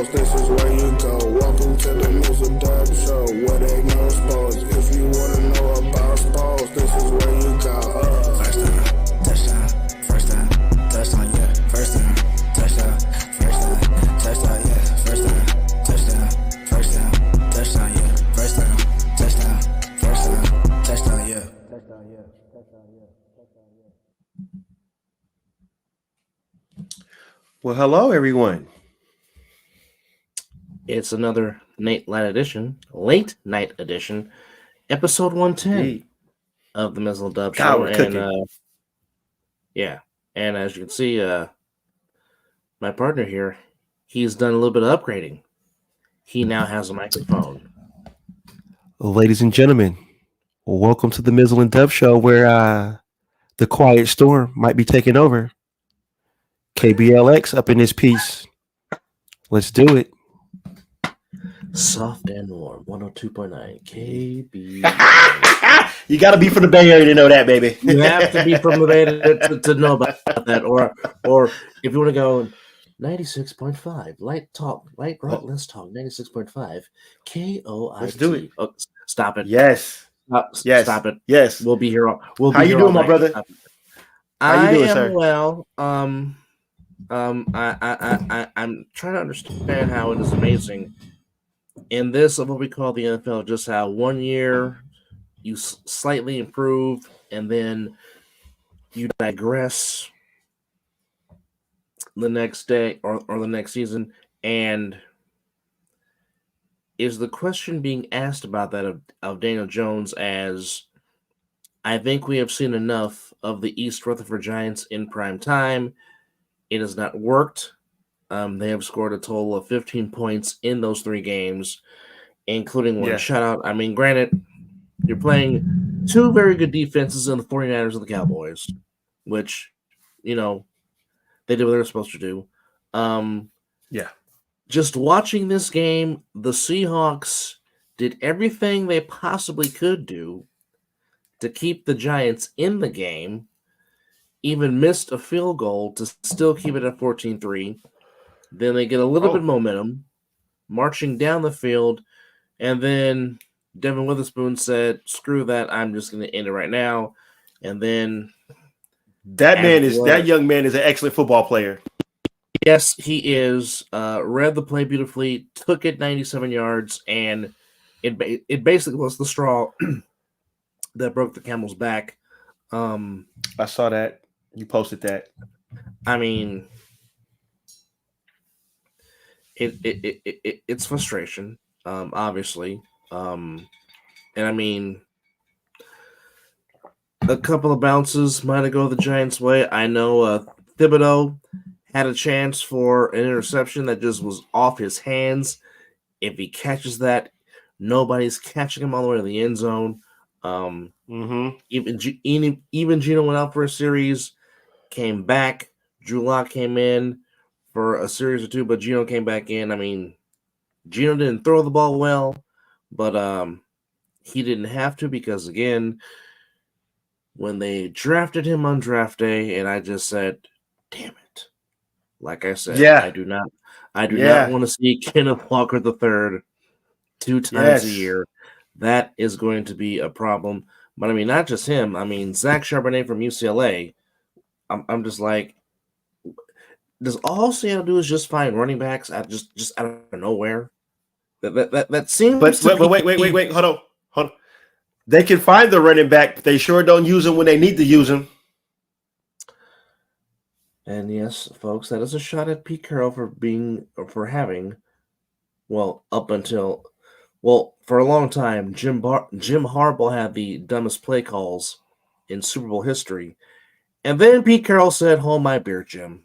pause, this is where you go. Welcome to the Mizzle Dub Show, where they know sports. If you wanna know about sports, this is where you go. First down, touchdown, first down, touchdown, yeah. First down, touchdown, first down, touchdown, yeah. First down, touchdown, first down, touchdown, yeah. First down, touchdown, first down, touchdown, yeah. Touchdown, yeah. Touchdown, yeah. Touchdown, yeah. Well, hello, everyone. It's another late night edition, episode 110 Indeed. of the Mizzle Dub God, Show. we're cooking. And as you can see, my partner here, he's done a little bit of upgrading. He now has a microphone. Ladies and gentlemen, welcome to the Mizzle and Dub Show, where the quiet storm might be taking over. KBLX up in this piece. Let's do it. Soft and warm, 102.9 KB. You got to be from the Bay Area to know that, baby. You have to be from the Bay to know about that. Or if you want to go 96.5, light talk, light rock, let's talk, 96.5, KOIT. Let's do it. Oh, stop it. Yes. Yes. Stop it. Yes. We'll be here. How you doing, my brother? How you doing, am sir? Well. I'm trying to understand how it is amazing in this of what we call the NFL, just how 1 year you slightly improve and then you digress the next day or the next season. And is the question being asked about that of Daniel Jones, as I think we have seen enough of the East Rutherford Giants in prime time. It has not worked. They have scored a total of 15 points in those 3 games, including one shutout. I mean, granted, you're playing 2 very good defenses in the 49ers and the Cowboys, which, they did what they were supposed to do. Just watching this game, the Seahawks did everything they possibly could do to keep the Giants in the game, even missed a field goal to still keep it at 14-3. Then they get a little bit of momentum, marching down the field, and then Devin Witherspoon said, screw that, I'm just going to end it right now. And then that young man is an excellent football player. Yes, he is. Read the play beautifully, took it 97 yards, and it basically was the straw that broke the camel's back. I saw that. You posted that. I mean, it's frustration, obviously. And I mean, a couple of bounces might have gone the Giants' way. I know Thibodeau had a chance for an interception that just was off his hands. If he catches that, nobody's catching him all the way to the end zone. Even Gino went out for a series, came back. Drew Lock came in for a series or 2, but Gino came back in. I mean, Gino didn't throw the ball well, but he didn't have to, because, again, when they drafted him on draft day, and I just said, damn it. Like I said, I do not want to see Kenneth Walker III 2 times a year. That is going to be a problem. But I mean, not just him. I mean, Zach Charbonnet from UCLA. I'm just like, does all Seattle do is just find running backs just out of nowhere? That seems. But wait, hold on. They can find the running back, but they sure don't use him when they need to use him. And yes, folks, that is a shot at Pete Carroll for having, for a long time, Jim Harbaugh had the dumbest play calls in Super Bowl history. And then Pete Carroll said, hold my beer, Jim.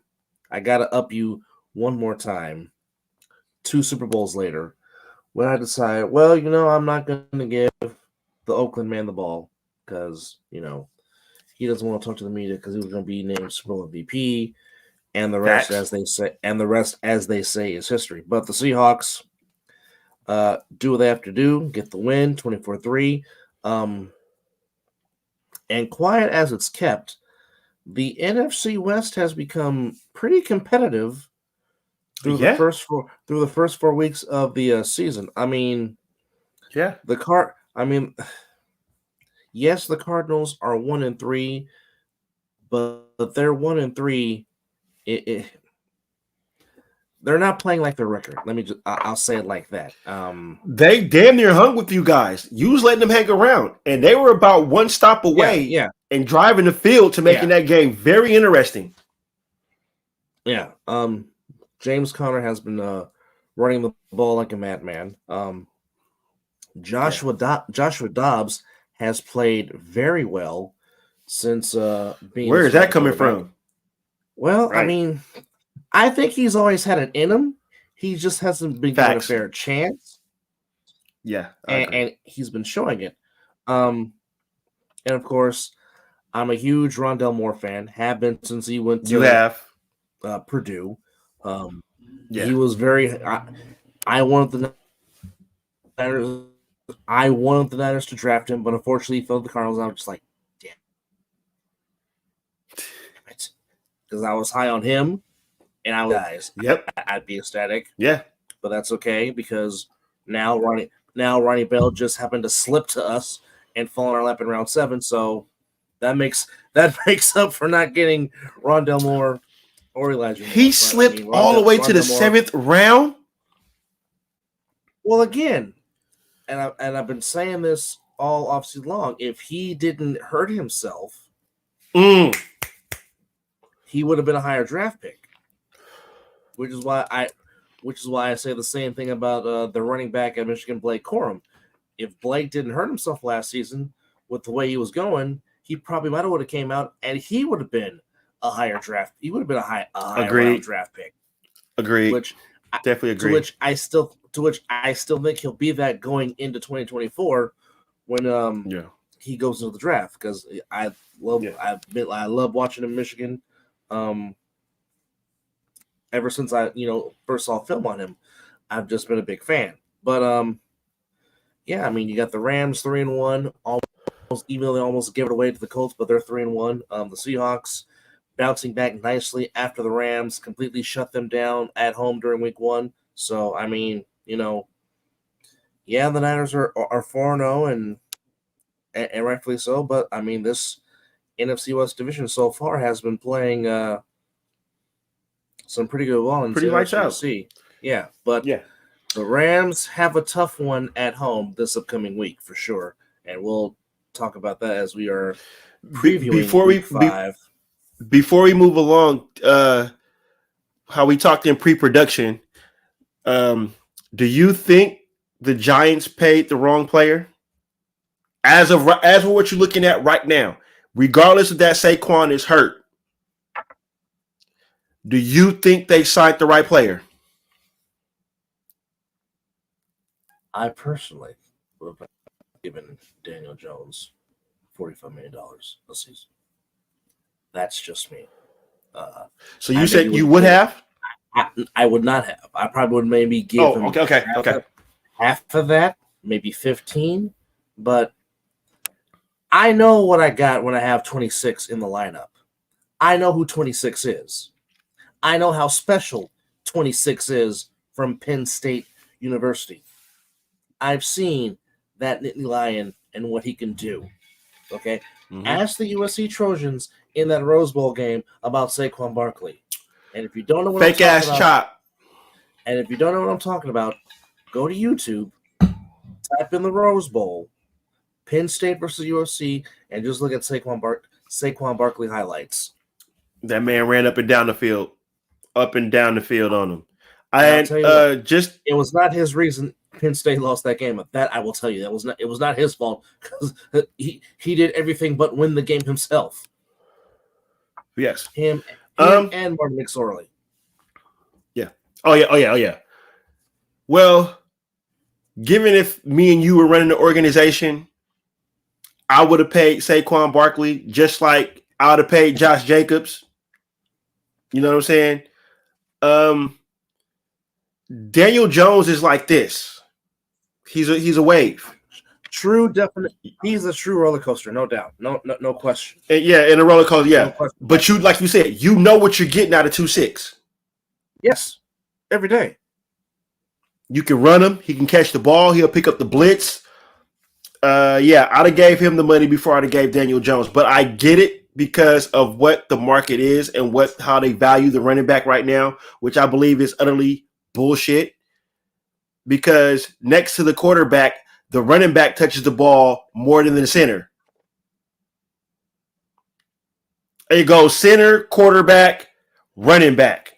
I got to up you one more time. 2 Super Bowls later, when I decided, I'm not going to give the Oakland man the ball because, he doesn't want to talk to the media because he was going to be named Super Bowl MVP, and the rest, as they say, is history. But the Seahawks do what they have to do, get the win, 24-3. And quiet as it's kept, the NFC West has become pretty competitive through the first 4 weeks of the season. I mean, Yeah. Yes, the Cardinals are 1-3, but they're 1-3. They're not playing like their record. I'll say it like that. They damn near hung with you guys. You was letting them hang around, and they were about one stop away and driving the field to making that game very interesting. Yeah. James Conner has been running the ball like a madman. Joshua Dobbs has played very well since being. Where is that coming from? Well, right. I mean, I think he's always had it in him. He just hasn't been given a fair chance. Yeah, and he's been showing it. And of course, I'm a huge Rondell Moore fan. Have been since he went to Purdue. He was very. I wanted the Niners. I wanted the Niners to draft him, but unfortunately, he fell to the Cardinals. I was just like, damn it, because I was high on him, and I was guys. Yep, I'd be ecstatic. Yeah, but that's okay because now Ronnie Bell just happened to slip to us and fall in our lap in round 7. So that makes up for not getting Rondell Moore or Elijah Moore. He slipped all the way to the 7th round. Well, again, and I've been saying this all offseason long. If he didn't hurt himself, he would have been a higher draft pick. Which is why I say the same thing about the running back at Michigan, Blake Corum. If Blake didn't hurt himself last season with the way he was going, he probably might have came out and he would have been a higher draft. He would have been a higher round draft pick. Agreed. Definitely agree. To which I still think he'll be that going into 2024 when he goes into the draft because I love watching him in Michigan. Ever since I first saw film on him, I've just been a big fan. But I mean, you got the Rams 3-1, even though they almost gave it away to the Colts, but they're 3-1. The Seahawks bouncing back nicely after the Rams completely shut them down at home during week 1. So I mean, the Niners are 4-0 and rightfully so. But I mean, this NFC West division so far has been playing some pretty good ball. Pretty lights out. Yeah, but the Rams have a tough one at home this upcoming week for sure, and we'll talk about that as we are previewing week 5. Before we move along, how we talked in pre-production, do you think the Giants paid the wrong player? As of what you're looking at right now, regardless of that Saquon is hurt, do you think they signed the right player? I personally would have given Daniel Jones $45 million a season. That's just me. So you said you would have? I would not have. I probably would maybe give him half of that, maybe 15. But I know what I got when I have 26 in the lineup. I know who 26 is. I know how special 26 is from Penn State University. I've seen that Nittany Lion and what he can do. Okay? Mm-hmm. Ask the USC Trojans in that Rose Bowl game about Saquon Barkley. And if you don't know what fake I'm ass talking chop. And if you don't know what I'm talking about, go to YouTube, type in the Rose Bowl, Penn State versus USC, and just look at Saquon Barkley highlights. That man ran up and down the field on him. It was not his reason Penn State lost that game. That I will tell you, it was not his fault because he did everything but win the game himself. Yes, him and Martin McSorley. Yeah. Oh yeah. Well, given if me and you were running the organization, I would have paid Saquon Barkley just like I would have paid Josh Jacobs. You know what I'm saying? Daniel Jones is like this. He's a wave. True, definite. He's a true roller coaster, no doubt, no question. Yeah, in a roller coaster, yeah. No, but you, like you said, you know what you're getting out of 2-6. Yes, every day. You can run him. He can catch the ball. He'll pick up the blitz. Yeah, I'd have gave him the money before I'd have gave Daniel Jones. But I get it because of what the market is and how they value the running back right now, which I believe is utterly bullshit. Because next to the quarterback, the running back touches the ball more than the center. It goes center, quarterback, running back.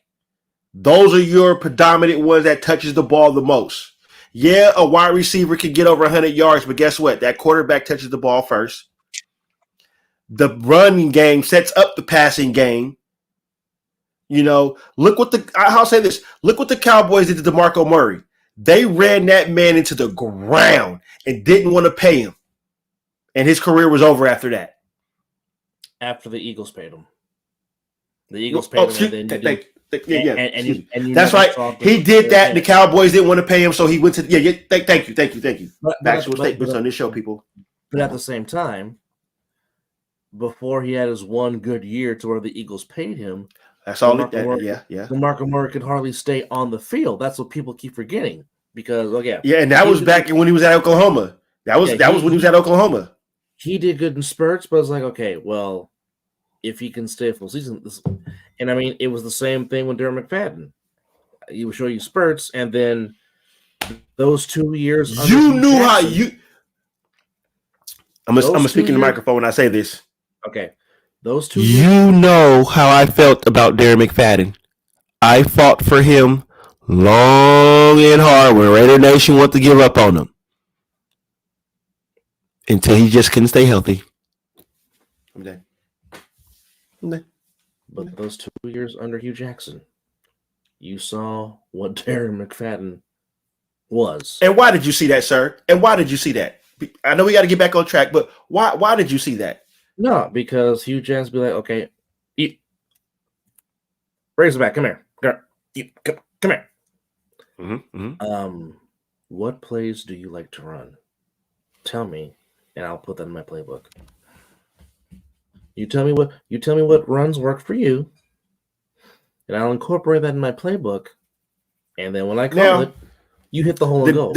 Those are your predominant ones that touches the ball the most. Yeah, a wide receiver can get over 100 yards, but guess what? That quarterback touches the ball first. The running game sets up the passing game. You know, I'll say this. Look what the Cowboys did to DeMarco Murray. They ran that man into the ground and didn't want to pay him. And his career was over after that. After the Eagles paid him. The Eagles paid him. That's right. He did that, and the Cowboys didn't want to pay him, so he went to Thank you. Factual statements on this show, people. But at the same time, before he had his one good year to where the Eagles paid him, that's all. DeMarco Murray could hardly stay on the field. That's what people keep forgetting because, and that was back when he was at Oklahoma. That was when he was at Oklahoma. He did good in spurts, but it's like, okay, well, if he can stay a full season, and I mean, it was the same thing with Darren McFadden. He would show you spurts, and then those 2 years, you knew how you. I'm gonna speak in the microphone when I say this. Okay, those 2 years. You know how I felt about Darren McFadden. I fought for him long and hard when Raider Nation wanted to give up on him. Until he just couldn't stay healthy. I'm dead. But those 2 years under Hugh Jackson, you saw what Darren McFadden was. And why did you see that, sir? And why did you see that? I know we got to get back on track, but why did you see that? No, because Hugh Jackson be like, okay, Razorback, come here. Girl, come here. What plays do you like to run? Tell me. And I'll put that in my playbook. You tell me what runs work for you, and I'll incorporate that in my playbook. And then when I call it, you hit the hole and go.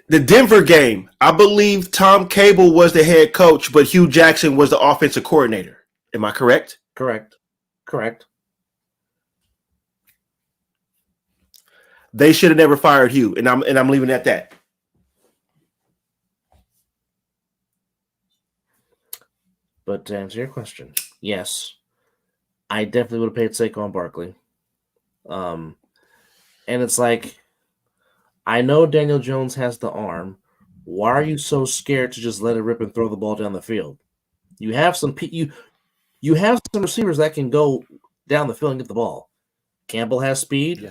The Denver game, I believe Tom Cable was the head coach, but Hugh Jackson was the offensive coordinator. Am I correct? Correct. They should have never fired Hugh, and I'm leaving it at that. But to answer your question, yes, I definitely would have paid Saquon Barkley. And it's like, I know Daniel Jones has the arm. Why are you so scared to just let it rip and throw the ball down the field? You have some you have some receivers that can go down the field and get the ball. Campbell has speed. Yeah.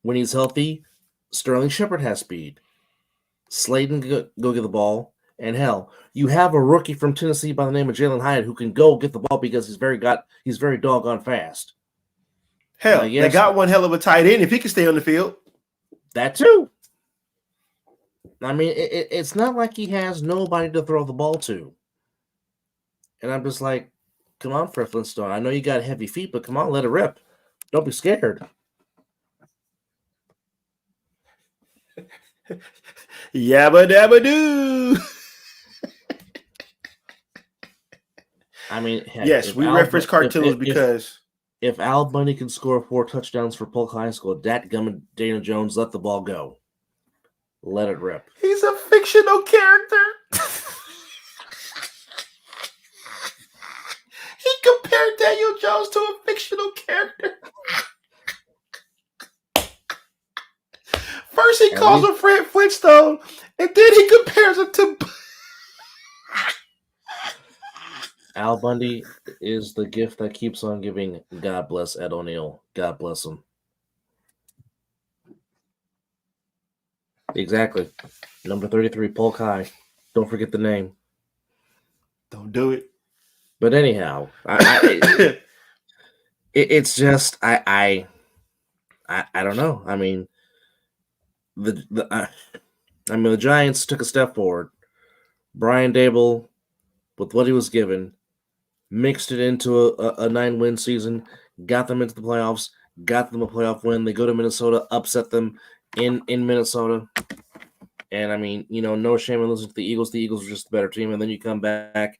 When he's healthy, Sterling Shepard has speed. Slayton can go get the ball. And hell, you have a rookie from Tennessee by the name of Jalen Hyatt who can go get the ball because he's very doggone fast. Hell, they got one hell of a tight end if he can stay on the field. That too. I mean, it's not like he has nobody to throw the ball to. And I'm just like, come on, Fred Flintstone. I know you got heavy feet, but come on, let it rip. Don't be scared. Yabba dabba doo. I mean, heck, yes, we reference cartoons because if Al Bundy can score 4 touchdowns for Polk High School, dadgummit Daniel Jones let the ball go. Let it rip. He's a fictional character. He compared Daniel Jones to a fictional character. First he calls him Fred Flintstone, and then he compares him to Al Bundy is the gift that keeps on giving. God bless Ed O'Neill. God bless him. Exactly. Number 33, Polk High. Don't forget the name. Don't do it. But anyhow, it's just I don't know. I mean, the Giants took a step forward. Brian Dable, with what he was given, mixed it into a 9-win season, got them into the playoffs, got them a playoff win. They go to Minnesota, upset them in Minnesota. And I mean, no shame in losing to the Eagles. The Eagles are just a better team. And then you come back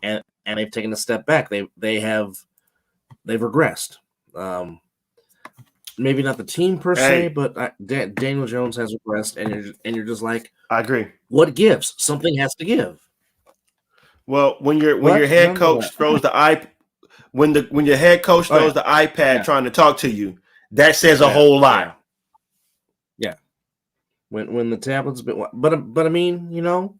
and they've taken a step back. They've regressed. Maybe not the team per se, but Daniel Jones has regressed, and you're just like, I agree. What gives? Something has to give. Well, when your head coach throws the when your head coach throws the iPad trying to talk to you, that says a whole lot. Yeah. When the tablet's been, but I mean,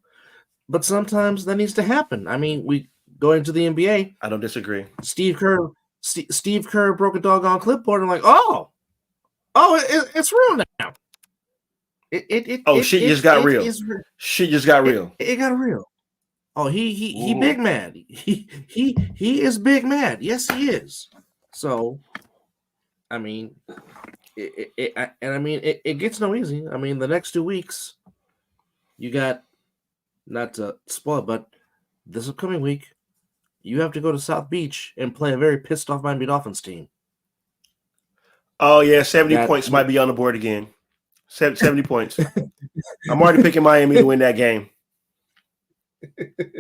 but sometimes that needs to happen. I mean, we going to the NBA. I don't disagree. Steve Kerr broke a doggone clipboard and like, it's real now. Shit just got real. Shit just got real. It got real. Oh, he big mad. He is big mad. Yes, he is. So, I mean, it gets no easy. I mean, the next 2 weeks, you got, not to spoil, but this upcoming week, you have to go to South Beach and play a very pissed off Miami Dolphins team. Oh yeah, 70 points might be on the board again. 70 points. I'm already picking Miami to win that game.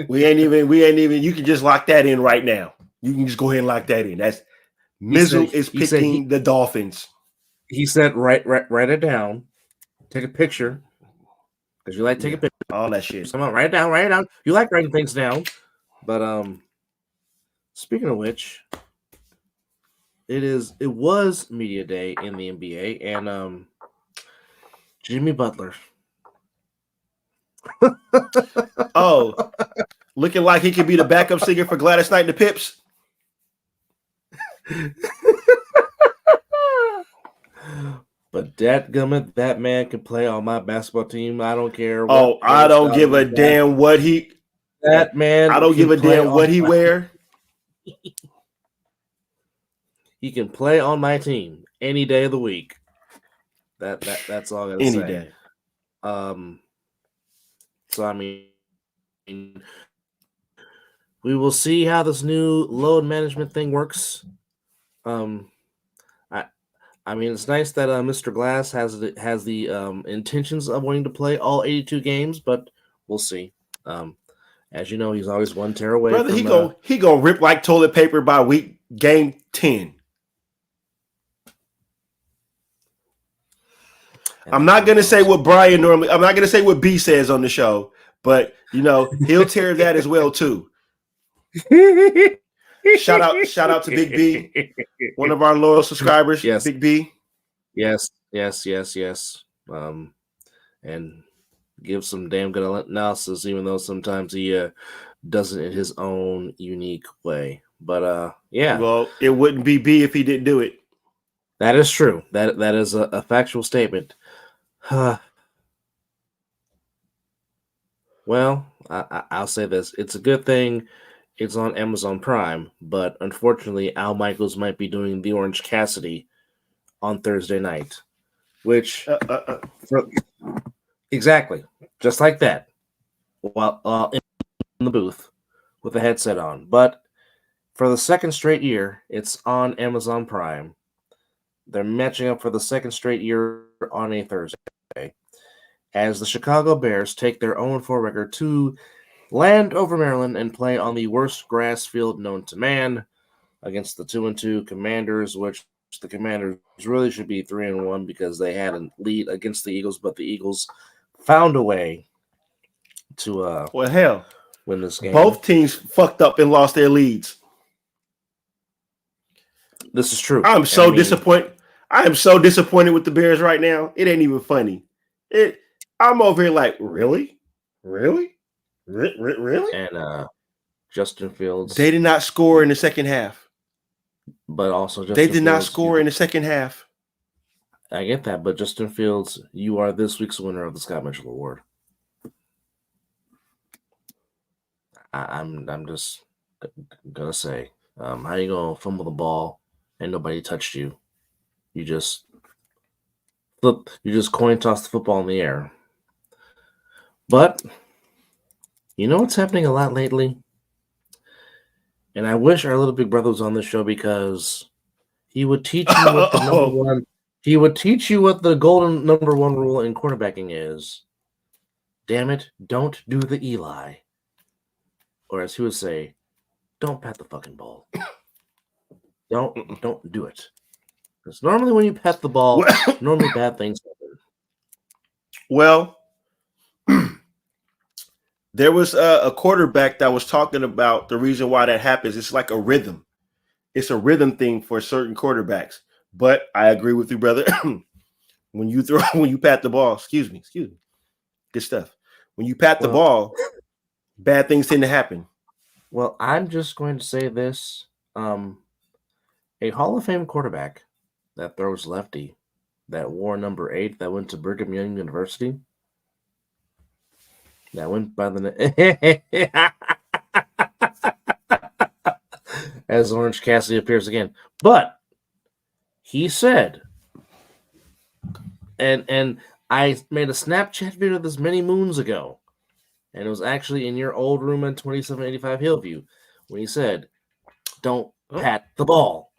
We ain't even. You can just lock that in right now. You can just go ahead and lock that in. That's Mizzle is picking the Dolphins. He said, write it down. Take a picture. Because you like to take a picture. All that shit. Come on, write it down. You like writing things down. But speaking of which, it was media day in the NBA, and Jimmy Butler. Looking like he could be the backup singer for Gladys Knight and the Pips. But dadgummit, that man can play on my basketball team. I don't care. I don't give a damn what he. That man. I don't give a damn what he wear. He can play on my team any day of the week. That's all I gotta say. Any day. So I mean, we will see how this new load management thing works. I mean, it's nice that Mr. Glass has the intentions of wanting to play all 82 games, but we'll see. As you know, he's always one tear away. Brother, he gonna rip like toilet paper by game 10. I'm not gonna say what Brian normally. I'm not gonna say what B says on the show, but he'll tear that as well too. Shout out to Big B, one of our loyal subscribers. Yes. Big B. Yes. And give some damn good analysis, even though sometimes he does it in his own unique way. But yeah. Well, it wouldn't be B if he didn't do it. That is true. That is a factual statement. Well, I'll say this. It's a good thing it's on Amazon Prime, but unfortunately, Al Michaels might be doing the Orange Cassidy on Thursday night, which exactly just like that, while in the booth with a headset on. But for the second straight year, it's on Amazon Prime. They're matching up for the second straight year on a Thursday, as the Chicago Bears take their 0-4 record to land over Maryland and play on the worst grass field known to man against the 2-2 Commanders, which the Commanders really should be 3-1 because they had a lead against the Eagles, but the Eagles found a way to win this game. Both teams fucked up and lost their leads. This is true. I'm so disappointed. I am so disappointed with the Bears right now. It ain't even funny. I'm over here like, really? And Justin Fields. They did not score in the second half. But also, they did not score in the second half. I get that, but Justin Fields, you are this week's winner of the Scott Mitchell Award. I'm just gonna say, how you gonna fumble the ball and nobody touched you? You just coin toss the football in the air. But you know what's happening a lot lately? And I wish our little big brother was on this show because He would teach you what the number one. He would teach you what the golden number one rule in quarterbacking is. Damn it! Don't do the Eli, or as he would say, don't pat the fucking ball. Don't do it. Because normally when you pat the ball, normally bad things happen. Well, there was a quarterback that was talking about the reason why that happens. It's like a rhythm. It's a rhythm thing for certain quarterbacks. But I agree with you, brother. when you pat the ball, excuse me. Good stuff. When you pat the ball, bad things tend to happen. Well, I'm just going to say this. A Hall of Fame quarterback that throws lefty, that wore number 8, that went to Brigham Young University, that went by the as Orange Cassidy appears again. But he said, and I made a Snapchat video of this many moons ago, and it was actually in your old room in 2785 Hillview, when he said, don't pat the ball.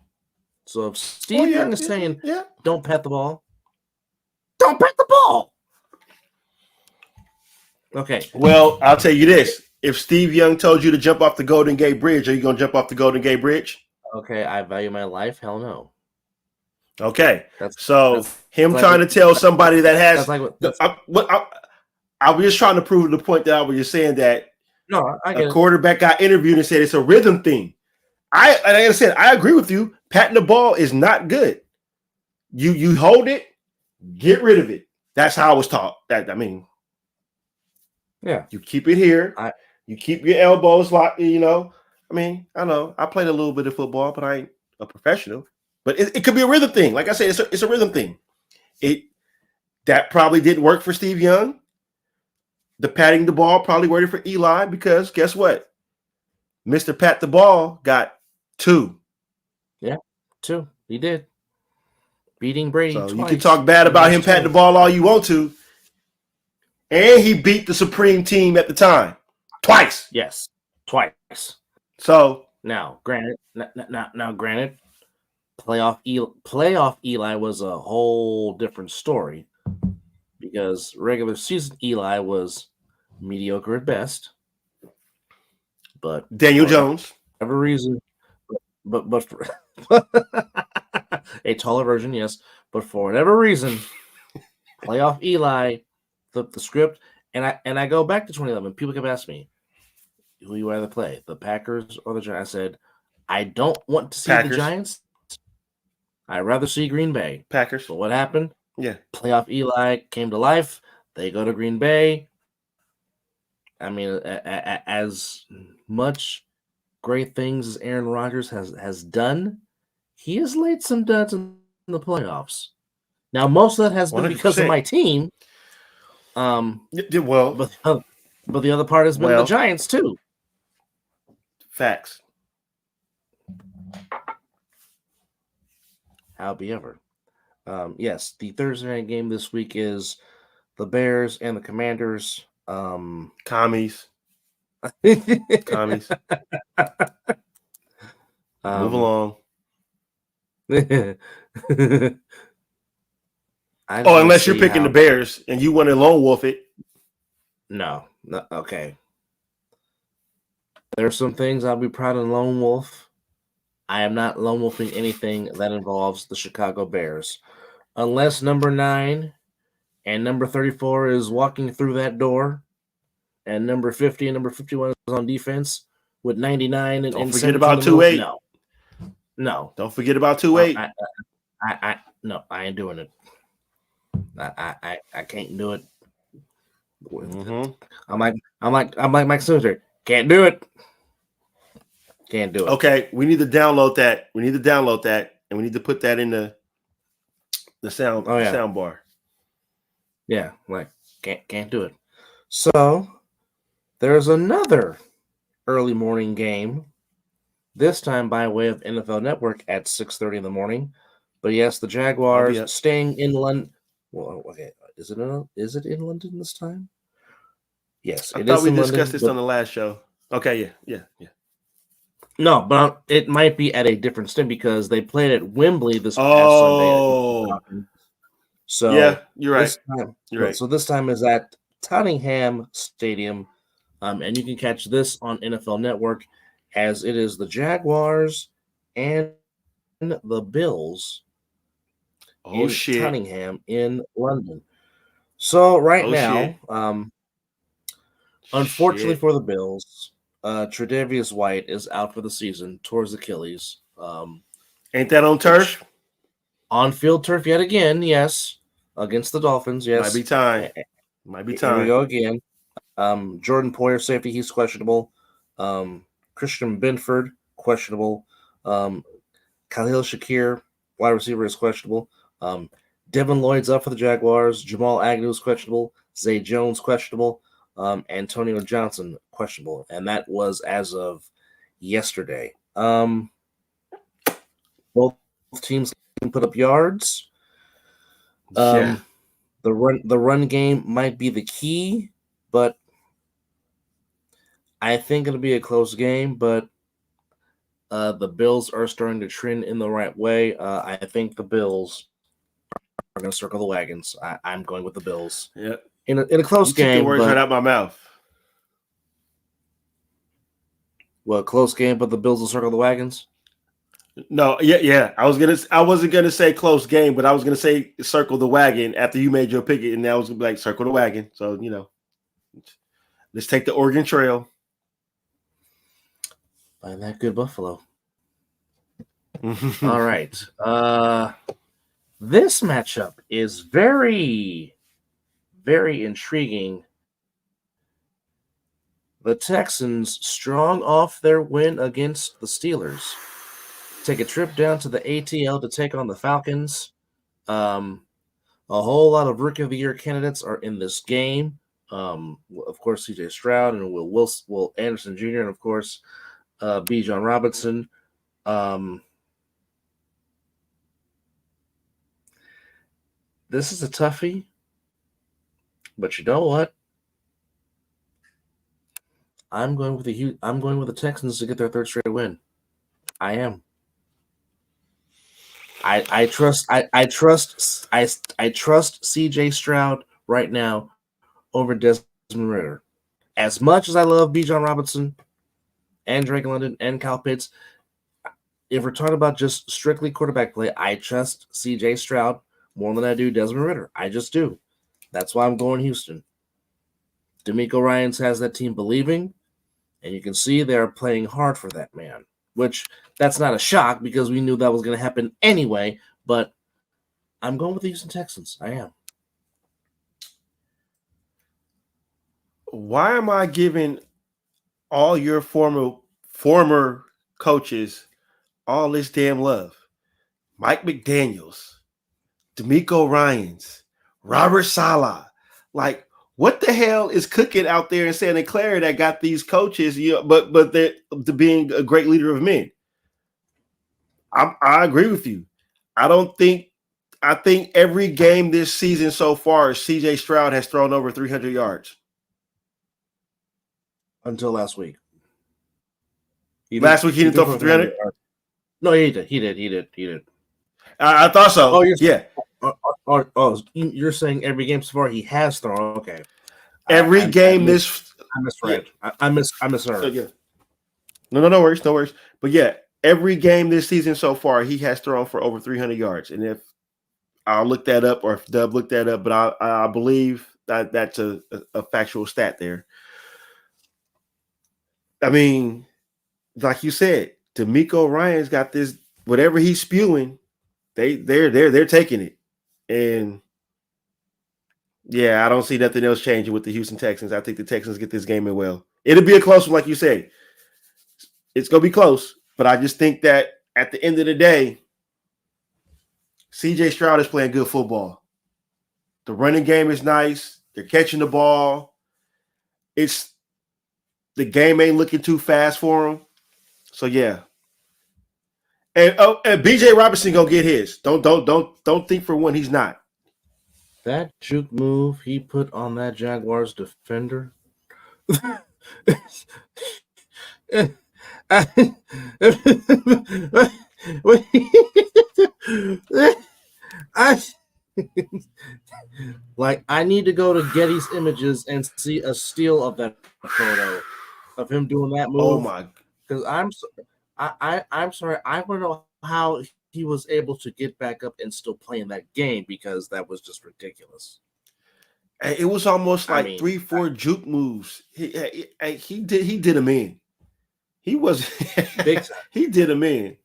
So if Steve Young is saying, don't pat the ball, don't pat the ball. Okay. Well, I'll tell you this. If Steve Young told you to jump off the Golden Gate Bridge, are you going to jump off the Golden Gate Bridge? Okay, I value my life. Hell no. Okay. That's him trying to tell somebody that has... I was just trying to prove the point that I was just saying that a quarterback got interviewed and said it's a rhythm thing. Like I said, I agree with you. Patting the ball is not good. You hold it, get rid of it. That's how I was taught. You keep it here. You keep your elbows locked. I know I played a little bit of football, but I ain't a professional. But it could be a rhythm thing. Like I said, it's a rhythm thing. That probably didn't work for Steve Young. The patting the ball probably worked for Eli because guess what? Mr. Pat the Ball got 2. Yeah, 2. He did. Beating Brady twice. You can talk bad about him patting the ball all you want to. And he beat the Supreme team at the time. Twice. Yes. Twice. So now, granted, playoff Eli was a whole different story because regular season Eli was mediocre at best. But Daniel Jones. Whatever reason, but for a taller version, yes. But for whatever reason, playoff Eli flipped the script, and I go back to 2011. People kept asking me, "Who you rather play, the Packers or the Giants?" I said, "I don't want to see the Giants. I'd rather see Green Bay." Packers. But what happened? Yeah, playoff Eli came to life. They go to Green Bay. I mean, as much great things as Aaron Rodgers has done, he has laid some duds in the playoffs. Now, most of that has been 100%. Because of my team. But the other part has been the Giants too. Facts. However, yes, the Thursday night game this week is the Bears and the Commanders. Commies. Commies. Move along. Unless you're picking the Bears and you want to lone wolf it. No, okay. There's some things I'll be proud of lone wolf. I am not lone wolfing anything that involves the Chicago Bears. Unless number 9 and number 34 is walking through that door, and number 50 and number 51 is on defense with 99 and don't forget about 2-8. No. Don't forget about 2-8. No, I ain't doing it. I can't do it. Mm-hmm. I'm like Mike Sumter. Can't do it. Can't do it. Okay, we need to download that. And we need to put that in the sound sound bar. Yeah, like can't do it. So there's another early morning game, this time by way of NFL Network at 6:30 in the morning. But yes, the Jaguars staying in London. Well, okay, is it in London this time? Yes, I thought we discussed this on the last show. Okay, yeah. No, but it might be at a different stadium because they played at Wembley this past Sunday against the Oh, Falcons. yeah, So you're right. this time, You're right. so this time is at Tottenham Stadium, and you can catch this on NFL Network, as it is the Jaguars and the Bills Oh in shit. Tottenham in London. So right Oh shit. now, unfortunately Shit. for the Bills, Tre'Davious White is out for the season towards Achilles. Ain't that on Which turf? on field turf yet again, yes, against the Dolphins, Might be yes. time. Might be Here we time. go again. Jordan Poyer, safety, he's questionable. Christian Binford, questionable. Um, Khalil Shakir, wide receiver, is questionable. Um, Devin Lloyd's up for the Jaguars. Jamal Agnew is questionable. Zay Jones, questionable. Antonio Johnson, questionable. And that was as of yesterday. Both teams can put up yards. Yeah. The run game might be the key, but I think it'll be a close game. But the Bills are starting to trend in the right way. I think the Bills are going to circle the wagons. I'm going with the Bills Yeah. in a close You took the game, words right but out my mouth. close game. But the Bills will circle the wagons. No, yeah. I wasn't gonna say close game, but I was gonna say circle the wagon after you made your pick, and I was gonna be like circle the wagon. So let's take the Oregon Trail. Find that good Buffalo. All right. This matchup is very, very intriguing. The Texans, strong off their win against the Steelers, take a trip down to the ATL to take on the Falcons. A whole lot of Rookie of the Year candidates are in this game. Of course, C.J. Stroud and Will Anderson Jr. and of course B. John Robinson. This is a toughie, but you know what? I'm going with the Texans to get their third straight win. I am. I trust CJ Stroud right now over Desmond Ritter. As much as I love B. John Robinson and Drake London and Kyle Pitts, if we're talking about just strictly quarterback play, I trust CJ Stroud more than I do Desmond Ritter. I just do. That's why I'm going Houston. D'Amico Ryans has that team believing, and you can see they're playing hard for that man, which that's not a shock because we knew that was going to happen anyway, but I'm going with the Houston Texans. I am. Why am I giving all your former coaches all this damn love? Mike McDaniels, D'Amico Ryans, Robert Saleh. Like, what the hell is cooking out there in Santa Clara that got these coaches? But they're to being a great leader of men. I agree with you. I think every game this season so far, CJ Stroud has thrown over 300 yards. Until last week. Last week he didn't throw for 300? No, he did. I thought so. Oh, you're saying every game so far he has thrown. Okay. Every game I misread. Yeah. I misheard. Yeah. No worries. But yeah, every game this season so far, he has thrown for over 300 yards. And if I'll look that up, or if Dub looked that up, but I believe that that's a factual stat there. I mean, like you said, D'Amico Ryan's got this. Whatever he's spewing, they're taking it, and yeah, I don't see nothing else changing with the Houston Texans. I think the Texans get this game in well. It'll be a close one, like you said. It's gonna be close, but I just think that at the end of the day, CJ Stroud is playing good football. The running game is nice. They're catching the ball. It's the game ain't looking too fast for him. So yeah. And BJ Robinson gonna get his. Don't think for one he's not. That juke move he put on that Jaguars defender. I like. I need to go to Getty's Images and see a steal of that photo of him doing that Oh move. my! Because I'm sorry. I want to know how he was able to get back up and still play in that game because that was just ridiculous. It was almost like I mean, 3-4 juke moves. He did him in. He was big time. he did him in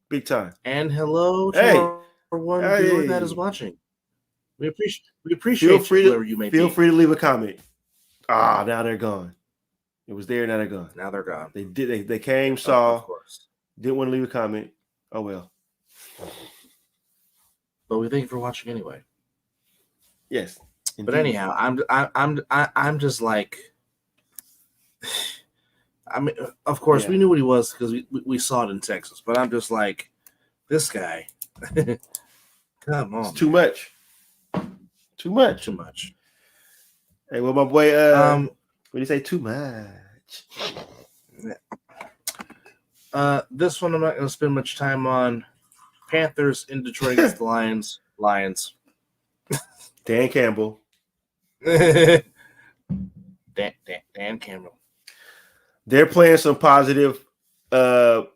big time. And hello to Hey, our one viewer that is hey, watching. We appreciate you, whoever you may feel be. free to leave a comment. Ah, now they're gone. It was there, now they're gone. Now they're gone. They came, saw, of course. didn't want to leave a comment. Oh well. But we thank you for watching anyway. Yes. But indeed. anyhow, I'm just like, I mean, of course we knew what he was because we saw it in Texas. But I'm just like, this guy, come on, it's too much. Too much. Too much. Hey, well, my boy, what do you say? Too much. This one I'm not going to spend much time on. Panthers in Detroit against the Lions. Lions. Dan Campbell. Dan Campbell. They're playing some positive football.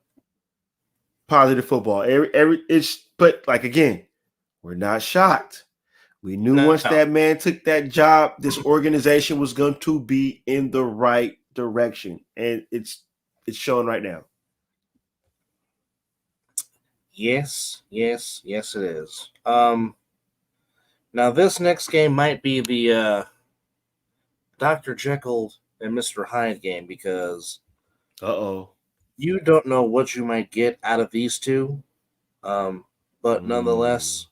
But like again, we're not shocked. We knew once that man took that job, this organization was going to be in the right direction, and it's showing right now. Yes, it is. Now this next game might be the Dr. Jekyll and Mr. Hyde game because you don't know what you might get out of these two. But nonetheless,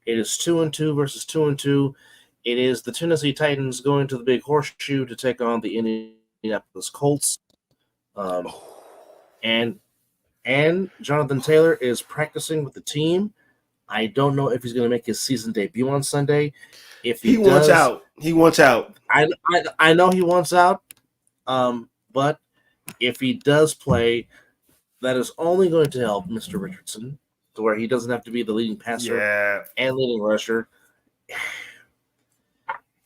it is 2-2 versus 2-2. It is the Tennessee Titans going to the Big Horseshoe to take on the Indianapolis Colts. And Jonathan Taylor is practicing with the team. I don't know if he's going to make his season debut on Sunday. If he wants out, he wants out. I know he wants out. But if he does play, that is only going to help Mr. Richardson to where he doesn't have to be the leading passer and leading rusher.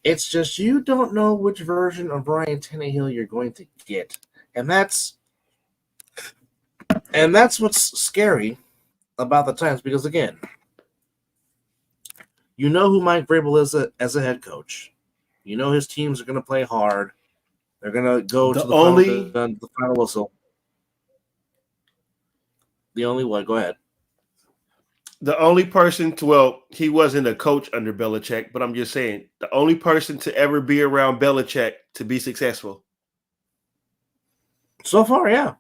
It's just you don't know which version of Ryan Tannehill you're going to get, and that's what's scary about the Titans because again, you know who Mike Vrabel is as a head coach. You know his teams are going to play hard. They're going to go to the final whistle. The only one. Go ahead. The only person he wasn't a coach under Belichick, but I'm just saying, the only person to ever be around Belichick to be successful. So far, yeah.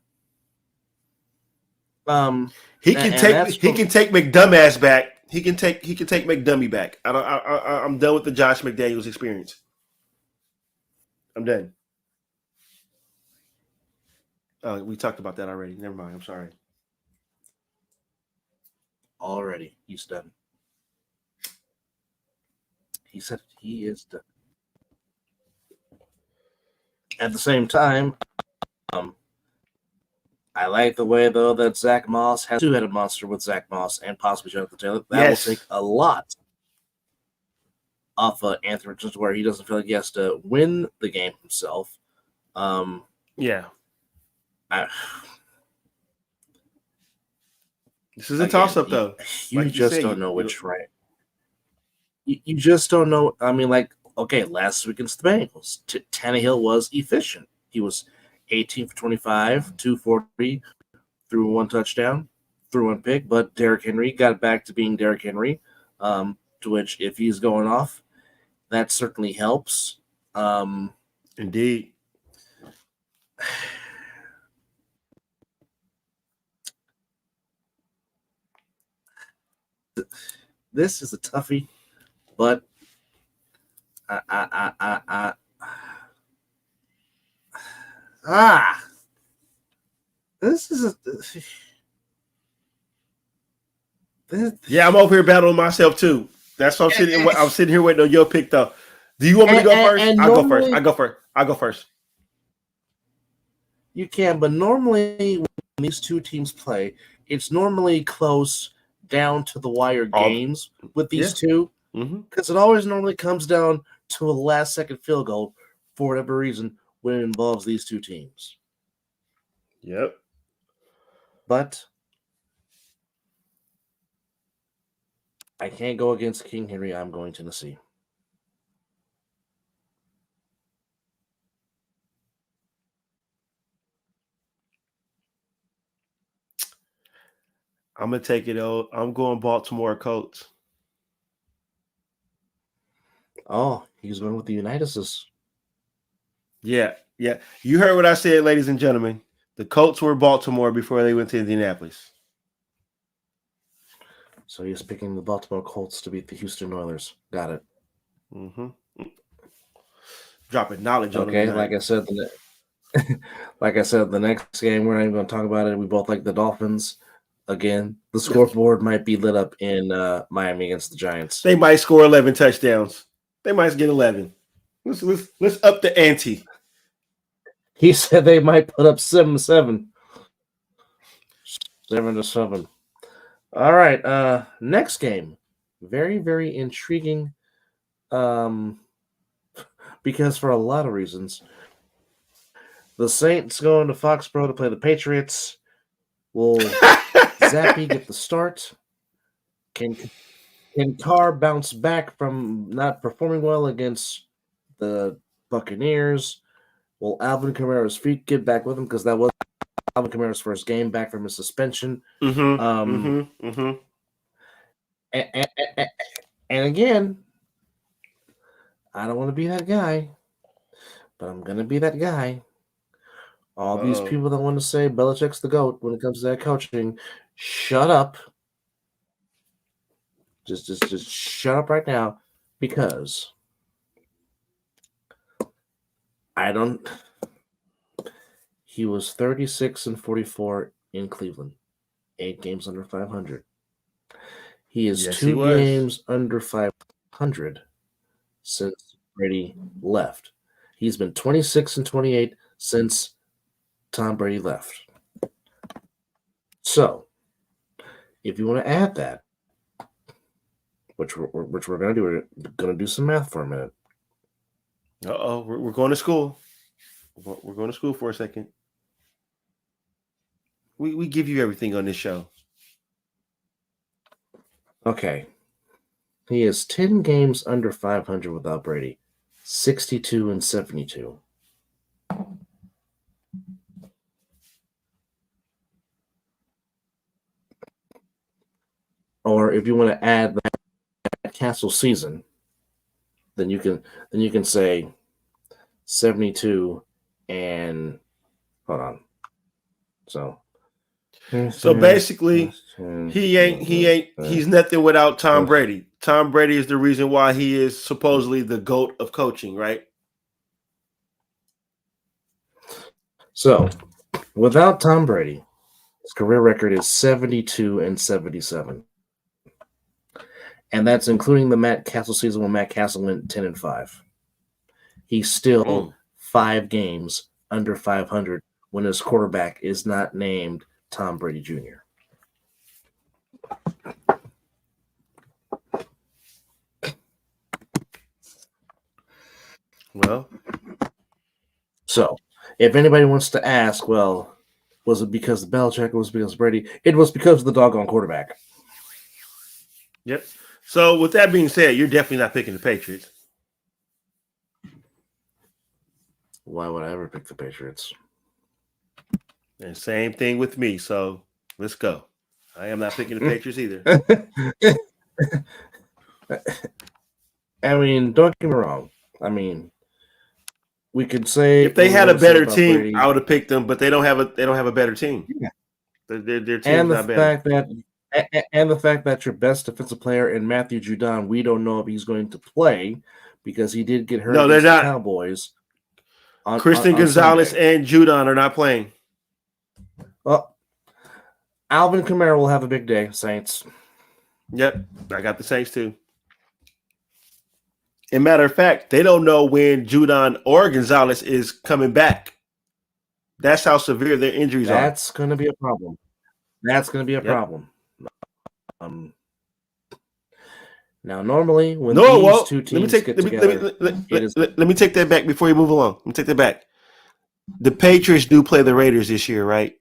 He can take McDumbass back. He can take McDummy back. I'm done with the Josh McDaniels experience. I'm done. Oh, we talked about that already. Never mind. I'm sorry. Already, he's done. He said he is done. At the same time, I like the way though that Zach Moss has two-headed monster with Zach Moss and possibly Jonathan Taylor. That will take a lot off Anthony Richardson, where he doesn't feel like he has to win the game himself. This is a toss-up, though. You just don't know which right. You just don't know. I mean, last week against the Bengals, Tannehill was efficient. He was 18 for 25, 240, threw one touchdown, threw one pick, but Derrick Henry got back to being Derrick Henry, to which if he's going off, that certainly helps. Indeed. This is a toughie, but this is a. I'm over here battling myself too. That's what I'm sitting here waiting on your pick though. Do you want me to go first? I'll go first. I go first. You can, but normally these two teams play, it's normally close down to the wire games with these two, because it always normally comes down to a last second field goal for whatever reason when it involves these two teams. Yep. But I can't go against King Henry. I'm going Tennessee. I'm gonna take it. I'm going Baltimore Colts. Oh, he's going with the Unitises. Yeah. You heard what I said, ladies and gentlemen. The Colts were Baltimore before they went to Indianapolis. So he's picking the Baltimore Colts to beat the Houston Oilers. Got it. Mm-hmm. Dropping knowledge on them. Okay, like I said, the next game we're not even going to talk about it. We both like the Dolphins. Again, the scoreboard might be lit up in Miami against the Giants. They might score 11 touchdowns. They might get 11. Let's up the ante. He said they might put up 7-7. 7-7. All right. Next game. Very, very intriguing. Because for a lot of reasons. The Saints going to Foxborough to play the Patriots. Will Zappy get the start? Can Carr bounce back from not performing well against the Buccaneers? Will Alvin Kamara's feet get back with him? Because that was Alvin Kamara's first game back from his suspension. And again, I don't want to be that guy, but I'm going to be that guy. All these people that want to say Belichick's the GOAT when it comes to that coaching, shut up. Just shut up right now, because he was 36-44 in Cleveland, 8 games under 500. He is 2 games under 500 since Brady left. He's been 26-28 since Tom Brady left. So, if you want to add that, which we're going to do, we're going to do some math for a minute. We're going to school. We're going to school for a second. We give you everything on this show. Okay. He is 10 games under 500 without Brady. 62-72. Or if you want to add that Castle season, then you can say 72 and hold on. So basically, he's nothing without Tom Brady. Tom Brady is the reason why he is supposedly the GOAT of coaching, right? So, without Tom Brady, his career record is 72-77. And that's including the Matt Castle season when Matt Castle went 10-5. He's still 5 games under 500 when his quarterback is not named Tom Brady Jr. Well, so if anybody wants to ask, well, was it because of Belichick or was it because of Brady? It was because of the doggone quarterback. Yep. So with that being said, you're definitely not picking the Patriots. Why would I ever pick the Patriots? And same thing with me. So let's go. I am not picking the Patriots either. I mean, don't get me wrong. I mean, we could say if they had a better team, Brady, I would have picked them, but they don't have a better team. Yeah. Their team's and the not better. fact that your best defensive player in Matthew Judon, we don't know if he's going to play because he did get hurt against the Cowboys. Christian Gonzalez and Judon are not playing. Well, Alvin Kamara will have a big day, Saints. Yep, I got the Saints too. And matter of fact, they don't know when Judon or Gonzalez is coming back. That's how severe their injuries are. That's going to be a problem. That's going to be a problem. Now, normally when these two teams get together, let me take that back before you move along. Let me take that back. The Patriots do play the Raiders this year, right?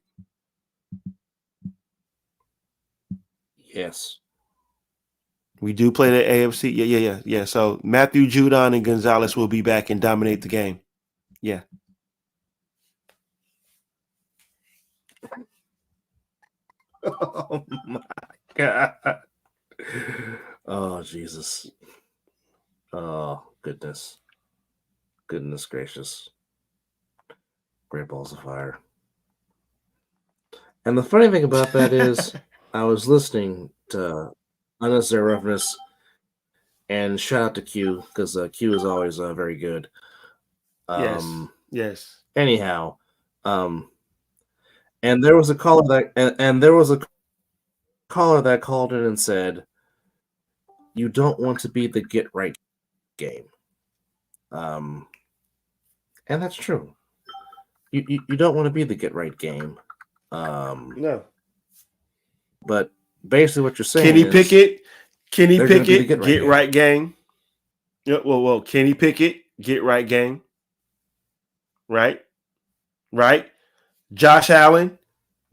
Yes. We do play the AFC. Yeah. So Matthew Judon and Gonzalez will be back and dominate the game. Yeah. Oh my God. Oh Jesus. Oh goodness. Goodness gracious. Great balls of fire. And the funny thing about that is I was listening to Unnecessary Roughness, and shout out to Q, because Q is always very good. Yes. Anyhow, and there was a caller that called in and said, "You don't want to be the get right game," and that's true. You don't want to be the get right game. No. But basically, what you're saying Kenny is Pickett, get game. right game. Yeah, well, Kenny Pickett, get right game. Right. Josh Allen,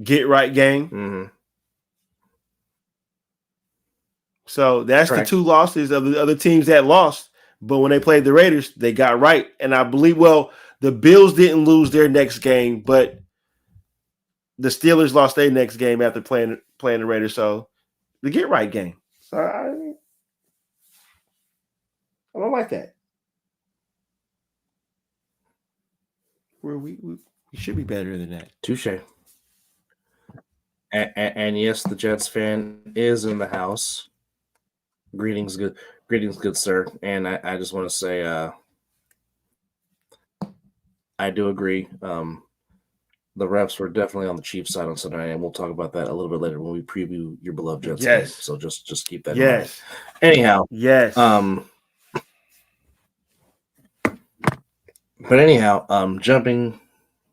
get right game. Mm-hmm. So that's Correct. The two losses of the other teams that lost. But when they played the Raiders, they got right. And I believe, the Bills didn't lose their next game, but the Steelers lost their next game after playing the Raiders. So the get right game. So I don't like that. We should be better than that. Touche. And yes, the Jets fan is in the house. Greetings, good sir. And I just want to say, I do agree. The refs were definitely on the Chiefs side on Sunday night, and we'll talk about that a little bit later when we preview your beloved Jets game. So just keep that in mind. Anyhow, yes. But anyhow, jumping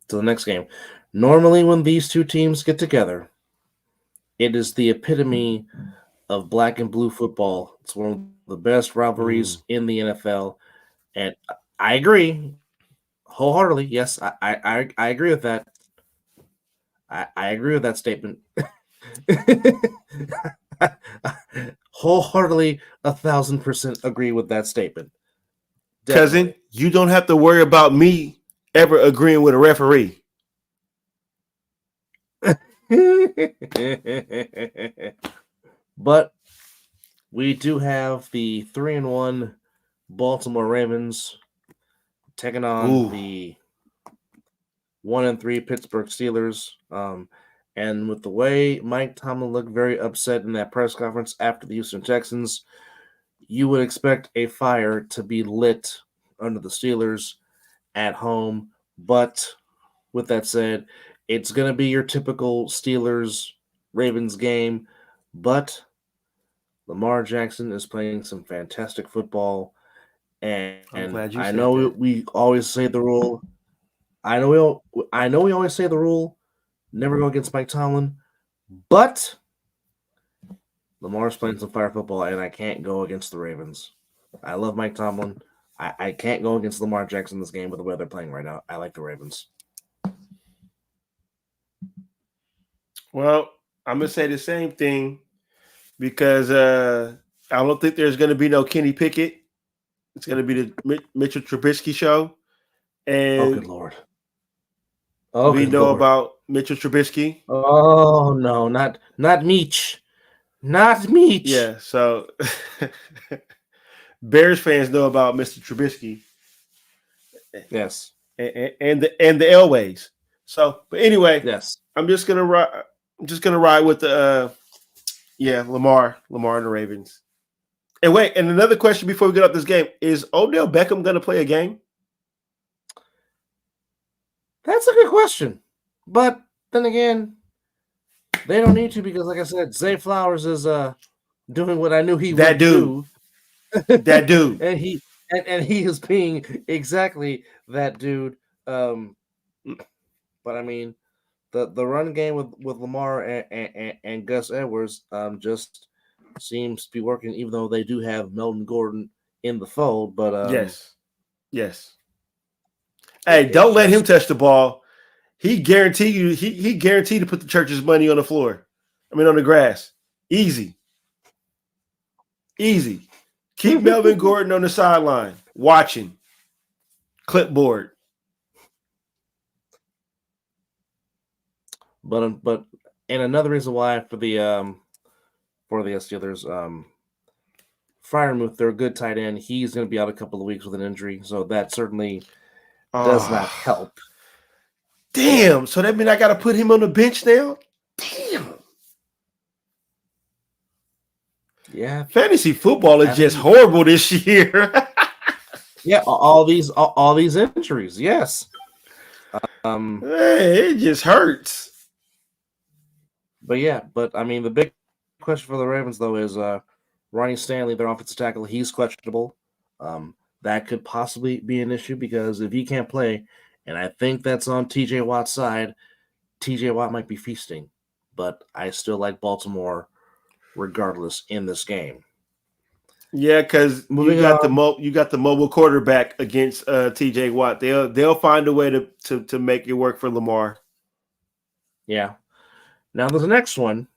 to the next game. Normally, when these two teams get together, it is the epitome of black and blue football. It's one of the best rivalries in the NFL, and I agree wholeheartedly. Yes, I agree with that. I agree with that statement. Wholeheartedly, 1,000% agree with that statement. Definitely. Cousin, you don't have to worry about me ever agreeing with a referee. But we do have the 3-1 Baltimore Ravens taking on the 1-3 Pittsburgh Steelers. And with the way Mike Tomlin looked very upset in that press conference after the Houston Texans, you would expect a fire to be lit under the Steelers at home. But with that said, it's going to be your typical Steelers-Ravens game. But Lamar Jackson is playing some fantastic football. And I know we always say the rule. I know we always say the rule, never go against Mike Tomlin. But Lamar's playing some fire football, and I can't go against the Ravens. I love Mike Tomlin. I can't go against Lamar Jackson in this game with the way they're playing right now. I like the Ravens. Well, I'm going to say the same thing because I don't think there's going to be no Kenny Pickett. It's going to be the Mitchell Trubisky show. And good Lord. We know about Mitchell Trubisky. Oh, no, not Meech. Not Meech. Yeah, so Bears fans know about Mr. Trubisky. Yes. And the Elways. So, but anyway, yes. I'm just gonna ride with the Lamar and the Ravens. And wait, and another question before we get up this game: is Odell Beckham gonna play a game? That's a good question, but then again, they don't need to because, like I said, Zay Flowers is doing what I knew he would do. That dude, and he is being exactly that dude. But I mean, the run game with Lamar and Gus Edwards just seems to be working, even though they do have Melvin Gordon in the fold. But Yes. Yes. Hey, it's don't let him just touch the ball. He guaranteed you. He guaranteed to put the church's money on the floor. I mean, on the grass. Easy. Easy. Keep Melvin Gordon on the sideline, watching. Clipboard. but and another reason why for the Steelers, Fryermuth, they're a good tight end. He's going to be out a couple of weeks with an injury, so that certainly does not Oh, help. damn. So that means I got to put him on the bench now? Damn. Yeah, Fantasy football is just horrible this year. yeah, all these injuries. Yes. Hey, it just hurts. But I mean, the big question for the Ravens though is Ronnie Stanley, their offensive tackle. He's questionable. That could possibly be an issue because if he can't play, and I think that's on T.J. Watt's side, T.J. Watt might be feasting. But I still like Baltimore, regardless, in this game. Yeah, because you got the mobile quarterback against T.J. Watt. They'll find a way to make it work for Lamar. Yeah. Now there's the next one.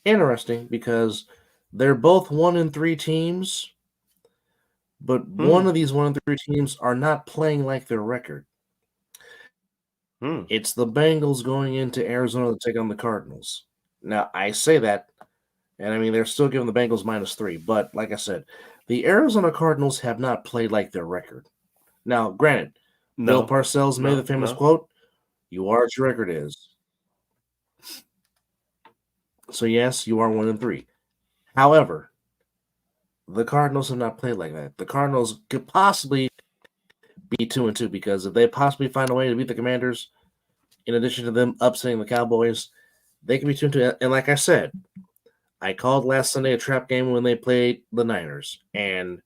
Interesting because they're both 1-3 teams, but one of these 1-3 teams are not playing like their record. It's the Bengals going into Arizona to take on the Cardinals. Now I say that, and I mean they're still giving the Bengals -3, but like I said, the Arizona Cardinals have not played like their record. Now, granted, Bill Parcells made the famous quote, "You are what your record is." So yes, you are 1-3. However, the Cardinals have not played like that. The Cardinals could possibly be 2-2 because if they possibly find a way to beat the Commanders, in addition to them upsetting the Cowboys, they can be 2-2. And like I said, I called last Sunday a trap game when they played the Niners, and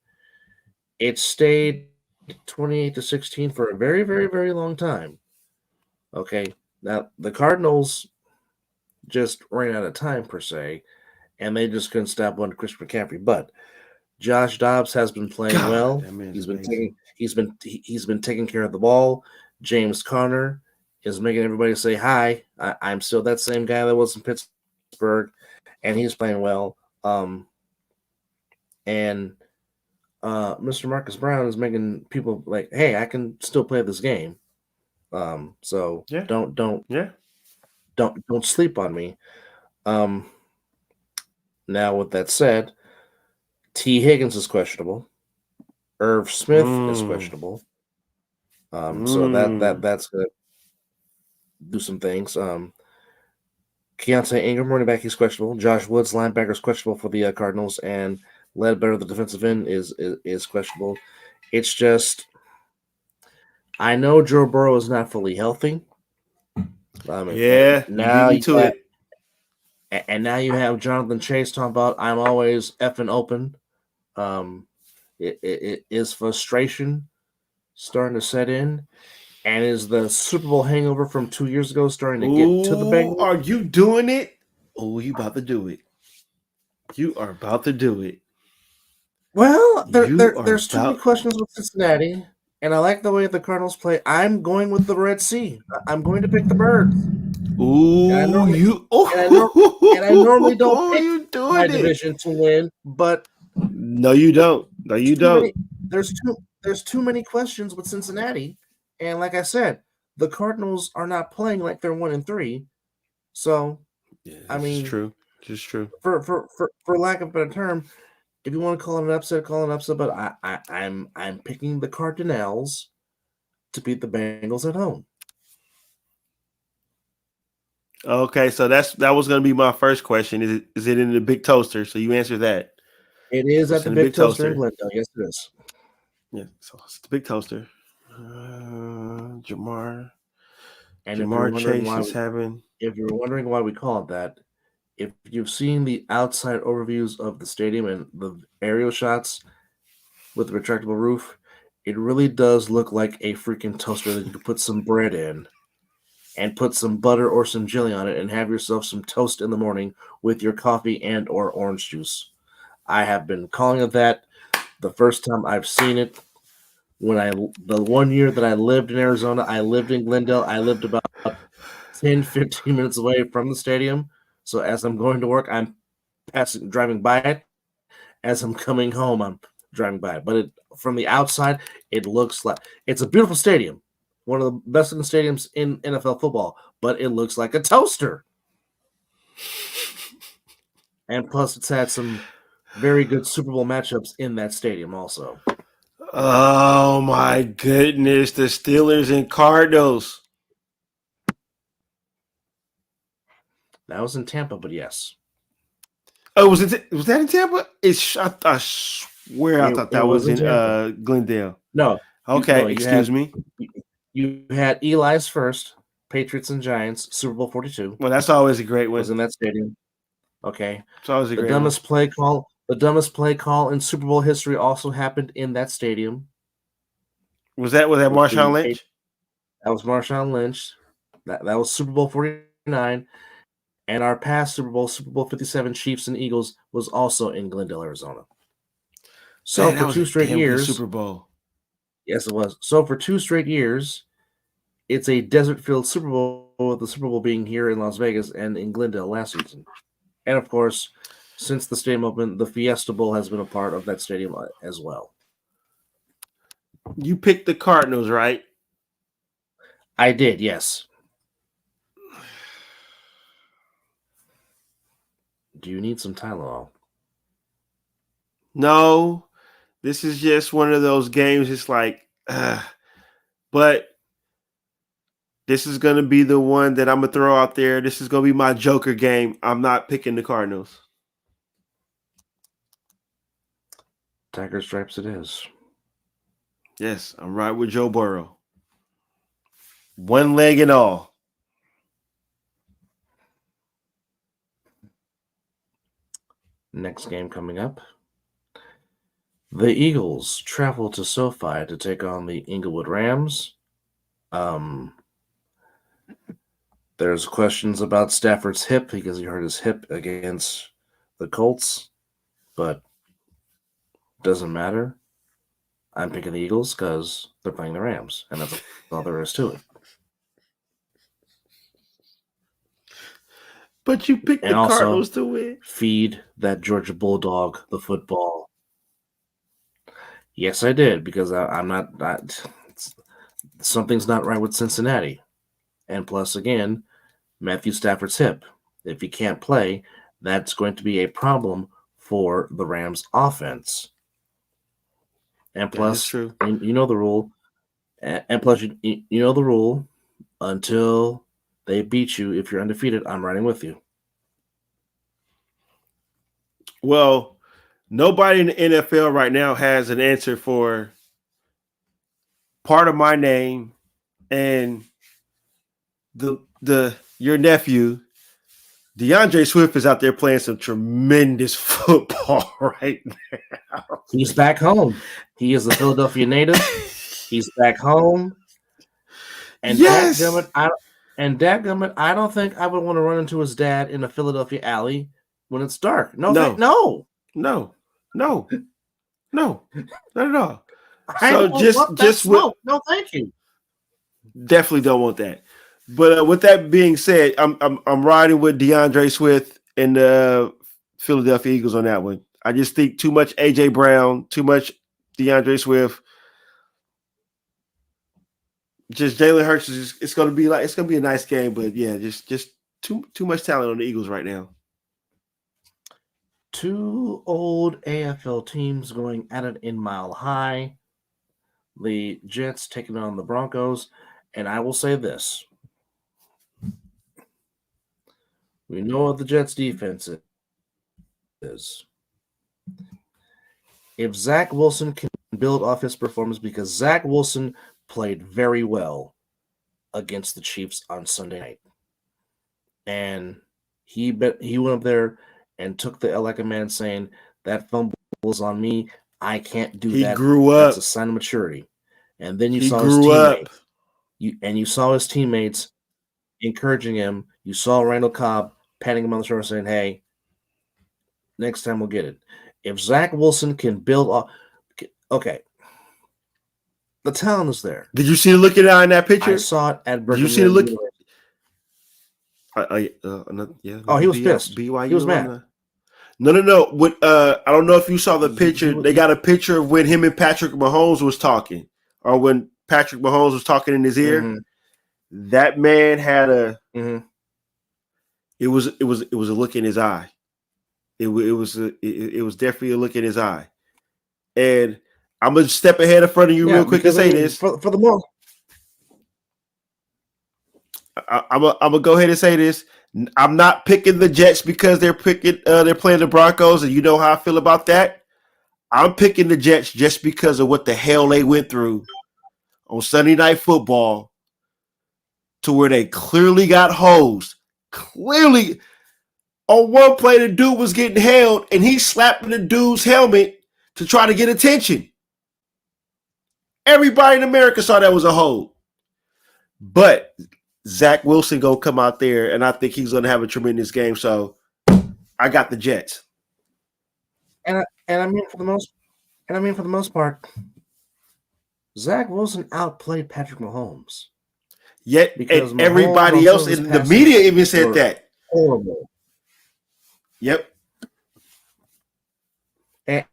it stayed 28-16 for a very, very, very long time. Okay, now the Cardinals just ran out of time per se, and they just couldn't stop one Christian McCaffrey. But Josh Dobbs has been playing well. He's been taking care of the ball. James Conner is making everybody say hi. I'm still that same guy that was in Pittsburgh, and he's playing well. And Mr. Marcus Brown is making people like, hey, I can still play this game. So don't sleep on me. Now, with that said, T. Higgins is questionable. Irv Smith is questionable. So that's gonna do some things. Keontae Ingram, running back, he's questionable. Josh Woods, linebacker, is questionable for the Cardinals, and Ledbetter, the defensive end, is questionable. It's just, I know Joe Burrow is not fully healthy. Now you to it. And now you have Jonathan Chase talking about I'm always effing open. It is frustration starting to set in, and is the Super Bowl hangover from 2 years ago starting to get to the Bengals? Are you doing it? Oh, you about to do it. You are about to do it. Well, there's too many questions with Cincinnati, and I like the way the Cardinals play. I'm going with the Red Sea. I'm going to pick the Birds. Ooh, and I normally don't pick my division to win, but no, you don't. No, you don't. There's too many questions with Cincinnati, and like I said, the Cardinals are not playing like they're 1-3. So, I mean, true. Just true. For lack of a better term, if you want to call it an upset, call it an upset. But I'm picking the Cardinals to beat the Bengals at home. Okay, so that was going to be my first question. Is it in the Big Toaster? So you answer that. It is at the Big Toaster in Glendale. Yes, it is. Yeah, so it's the Big Toaster. Jamar. And Jamar Chase is having. If you're wondering why we call it that, if you've seen the outside overviews of the stadium and the aerial shots with the retractable roof, it really does look like a freaking toaster that you could put some bread in. and put some butter or some jelly on it and have yourself some toast in the morning with your coffee and or orange juice. I have been calling it that the first time I've seen it. The 1 year that I lived in Arizona, I lived in Glendale. I lived about 10, 15 minutes away from the stadium. So as I'm going to work, I'm driving by it. As I'm coming home, I'm driving by it. But from the outside, it looks like it's a beautiful stadium, one of the best looking stadiums in NFL football. But it looks like a toaster. And plus, it's had some very good Super Bowl matchups in that stadium, also. Oh my goodness, the Steelers and Cardinals. That was in Tampa, but yes. Oh, was that in Tampa? I swear I thought that was in Glendale. No. Okay, excuse me. You had Eli's first, Patriots and Giants, Super Bowl 42. Well, that's always a great one. Was in that stadium. Okay. It's always a great dumbest play call. The dumbest play call in Super Bowl history also happened in that stadium. Was that Marshawn Lynch? That was Marshawn Lynch. That was Super Bowl 49. And our past Super Bowl 57, Chiefs and Eagles, was also in Glendale, Arizona. So for 2 straight years, Super Bowl. Yes, it was. So for 2 straight years, it's a desert-filled Super Bowl, with the Super Bowl being here in Las Vegas and in Glendale last season. And of course, since the stadium opened, the Fiesta Bowl has been a part of that stadium as well. You picked the Cardinals, right? I did, yes. Do you need some Tylenol? No. This is just one of those games. It's like, but this is going to be the one that I'm going to throw out there. This is going to be my Joker game. I'm not picking the Cardinals. Tiger Stripes it is. Yes, I'm right with Joe Burrow. One leg and all. Next game coming up. The Eagles travel to SoFi to take on the Inglewood Rams. There's questions about Stafford's hip because he hurt his hip against the Colts, but doesn't matter. I'm picking the Eagles because they're playing the Rams, and that's all there is to it. But you picked the Cardinals to win. Feed that Georgia Bulldog the football. Yes, I did, because I'm not something's not right with Cincinnati. And plus, again, Matthew Stafford's hip. If he can't play, that's going to be a problem for the Rams offense. And plus, you know the rule. And plus, you know the rule. Until they beat you, if you're undefeated, I'm riding with you. Well, nobody in the NFL right now has an answer for part of my name and your nephew. DeAndre Swift is out there playing some tremendous football right now. He's back home. He is a Philadelphia native. He's back home. And yes. dadgummit, I don't think I would want to run into his dad in a Philadelphia alley when it's dark. No. Not at all. So just no, thank you. Definitely don't want that. But with that being said, I'm riding with DeAndre Swift and the Philadelphia Eagles on that one. I just think too much AJ Brown, too much DeAndre Swift. Just Jalen Hurts it's gonna be a nice game, but yeah, just too much talent on the Eagles right now. 2 old AFL teams going at it in Mile High. The Jets taking on the Broncos, and I will say this. We know what the Jets' defense is. If Zach Wilson can build off his performance, because Zach Wilson played very well against the Chiefs on Sunday night. And he went up there and took the L like a man, saying, that fumble was on me. I can't do that. He grew up. That's a sign of maturity. And then you saw his teammates. You saw his teammates encouraging him. You saw Randall Cobb patting him on the shoulder saying, hey, next time we'll get it. If Zach Wilson can build off, okay, the talent is there. Did you see the look at it in that picture? I saw it at Brigham Young. Did you see the look? Yeah. Oh, he was pissed. BYU he was mad. No. What? I don't know if you saw the picture. They got a picture of when him and Patrick Mahomes was talking, or when Patrick Mahomes was talking in his ear. Mm-hmm. That man had a. Mm-hmm. It was a look in his eye. It was definitely a look in his eye, and I'm gonna step ahead in front of you real quick and say this for the most. I'm gonna go ahead and say this. I'm not picking the Jets because they're playing the Broncos, and you know how I feel about that. I'm picking the Jets just because of what the hell they went through on Sunday Night Football, to where they clearly got hosed. Clearly, on one play, the dude was getting held, and he's slapping the dude's helmet to try to get attention. Everybody in America saw that was a hold. But Zach Wilson gonna come out there, and I think he's gonna have a tremendous game. So I got the Jets. And I mean for the most part, Zach Wilson outplayed Patrick Mahomes. Yet because everybody else in the media even said that. Horrible. Yep. And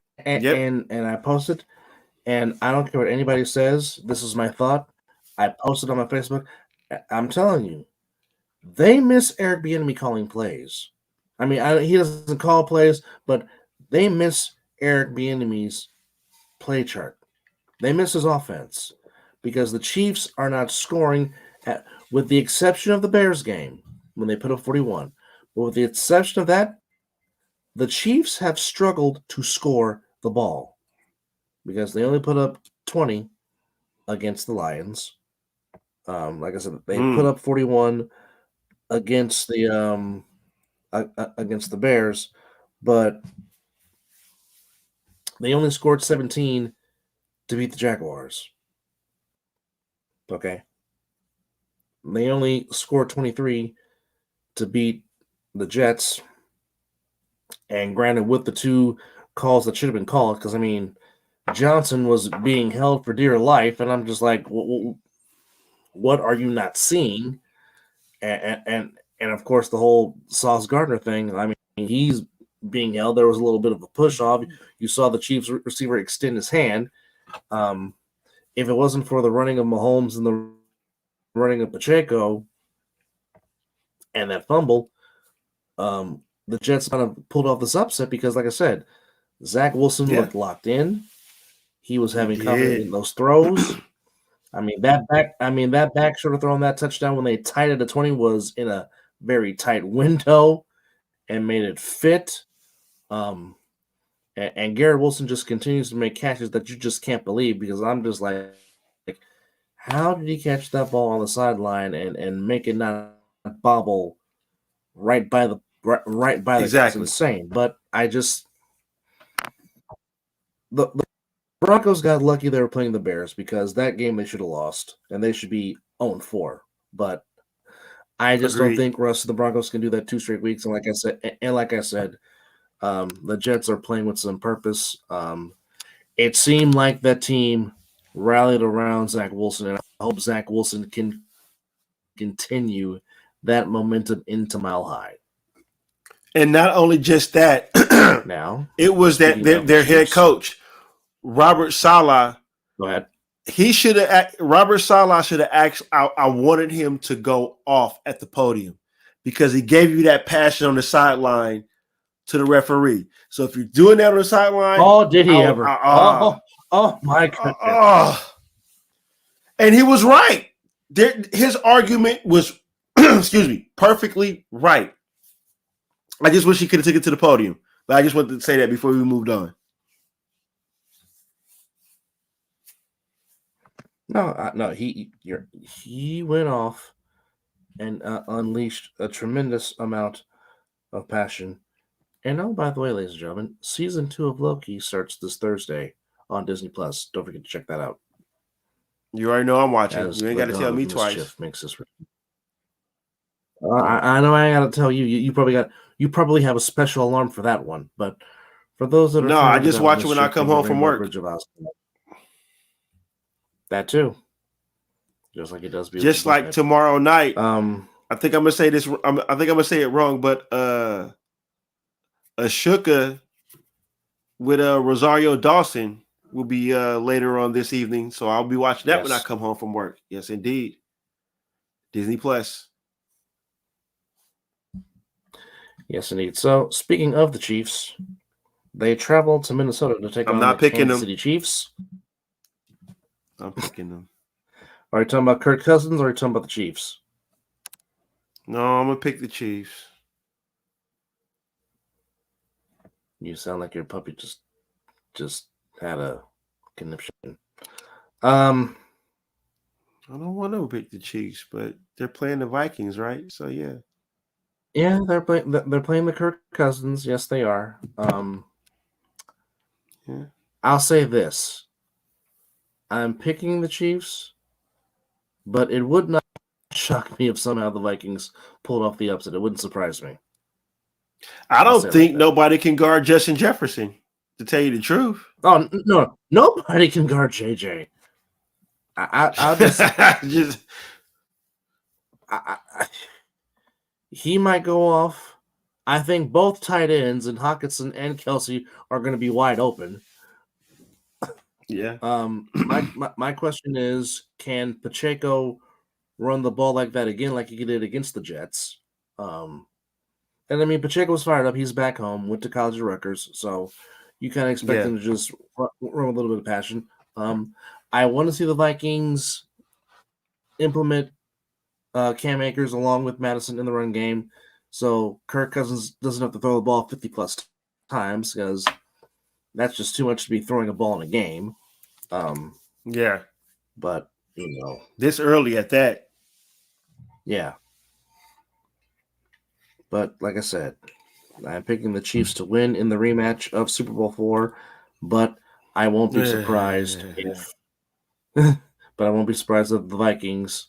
I posted, and I don't care what anybody says. This is my thought. I posted on my Facebook. I'm telling you, they miss Eric Bieniemy calling plays. I mean, he doesn't call plays, but they miss Eric Bieniemy's play chart. They miss his offense because the Chiefs are not scoring, with the exception of the Bears game when they put up 41. But with the exception of that, the Chiefs have struggled to score the ball because they only put up 20 against the Lions. Like I said, they put up 41 against the Bears, but they only scored 17 to beat the Jaguars. Okay. They only scored 23 to beat the Jets. And granted, with the two calls that should have been called, because, I mean, Johnson was being held for dear life, and I'm just like, what are you not seeing? And of course, the whole Sauce Gardner thing, I mean, he's being held. There was a little bit of a push-off. You saw the Chiefs receiver extend his hand. If it wasn't for the running of Mahomes and the running of Pacheco and that fumble, the Jets kind of pulled off this upset because, like I said, Zach Wilson looked locked in. He was having confidence in those throws. I mean, that back should have thrown that touchdown when they tied it to 20 was in a very tight window and made it fit. And Garrett Wilson just continues to make catches that you just can't believe, because I'm just like, how did he catch that ball on the sideline and make it not bobble right by the exactly. It's insane. But I just the Broncos got lucky they were playing the Bears, because that game they should have lost and they should be 0-4. But I just don't think the Broncos can do that 2 straight weeks. And like I said, the Jets are playing with some purpose. It seemed like that team rallied around Zach Wilson, and I hope Zach Wilson can continue that momentum into Mile High. And not only just that, now it was that their head coach, Robert Saleh. Go ahead. Robert Saleh should have asked. I wanted him to go off at the podium, because he gave you that passion on the sideline to the referee. So if you're doing that on the sideline, did he ever? Oh my goodness! And he was right. His argument was, perfectly right. I just wish he could have taken it to the podium. But I just wanted to say that before we moved on. No, he went off and unleashed a tremendous amount of passion. And by the way, ladies and gentlemen, season 2 of Loki starts this Thursday on Disney Plus. Don't forget to check that out. You already know I'm watching. You ain't got to tell me twice. I know I gotta tell you, you probably have a special alarm for that one. But for those that are No, I familiar with just that one, watch it this when I chick come from the home from Rainbow work. Bridge of Oscar. That too, just like it does be Just with like Disney. tomorrow night. Um, I think I'm gonna say this. I think I'm gonna say it wrong, but Ashoka with Rosario Dawson will be later on this evening. So I'll be watching that when I yes, come home from work. Yes, indeed. Disney Plus. yes, indeed. So speaking of the Chiefs, they traveled to Minnesota to take I'm on the not picking Kansas them. City Chiefs. I'm picking them. Are you talking about Kirk Cousins or are you talking about the Chiefs? No, I'm gonna pick the Chiefs. You sound like your puppy just had a conniption. I don't want to pick the Chiefs, but they're playing the Vikings, right? So yeah. Yeah, they're playing the Kirk Cousins. Yes, they are. Yeah. I'll say this: I'm picking the Chiefs, but it would not shock me if somehow the Vikings pulled off the upset. It wouldn't surprise me. I I'll don't say it like think that. nobody can guard Justin Jefferson, to tell you the truth. Oh no, nobody can guard JJ. I'll just Just he might go off. I think both tight ends and Hawkinson and Kelsey are going to be wide open. yeah. My question is, can Pacheco run the ball like that again, like he did against the Jets? And I mean, Pacheco was fired up. He's back home, went to college at Rutgers, so you kind of expect Yeah. him to just run with a little bit of passion. I want to see the Vikings implement Cam Akers along with Madison in the run game, so Kirk Cousins doesn't have to throw the ball 50 plus times because that's just too much to be throwing a ball in a game. Yeah. But you know, This early at that. yeah. But like I said, I'm picking the Chiefs to win in the rematch of Super Bowl IV, but I won't be surprised if but I won't be surprised if the Vikings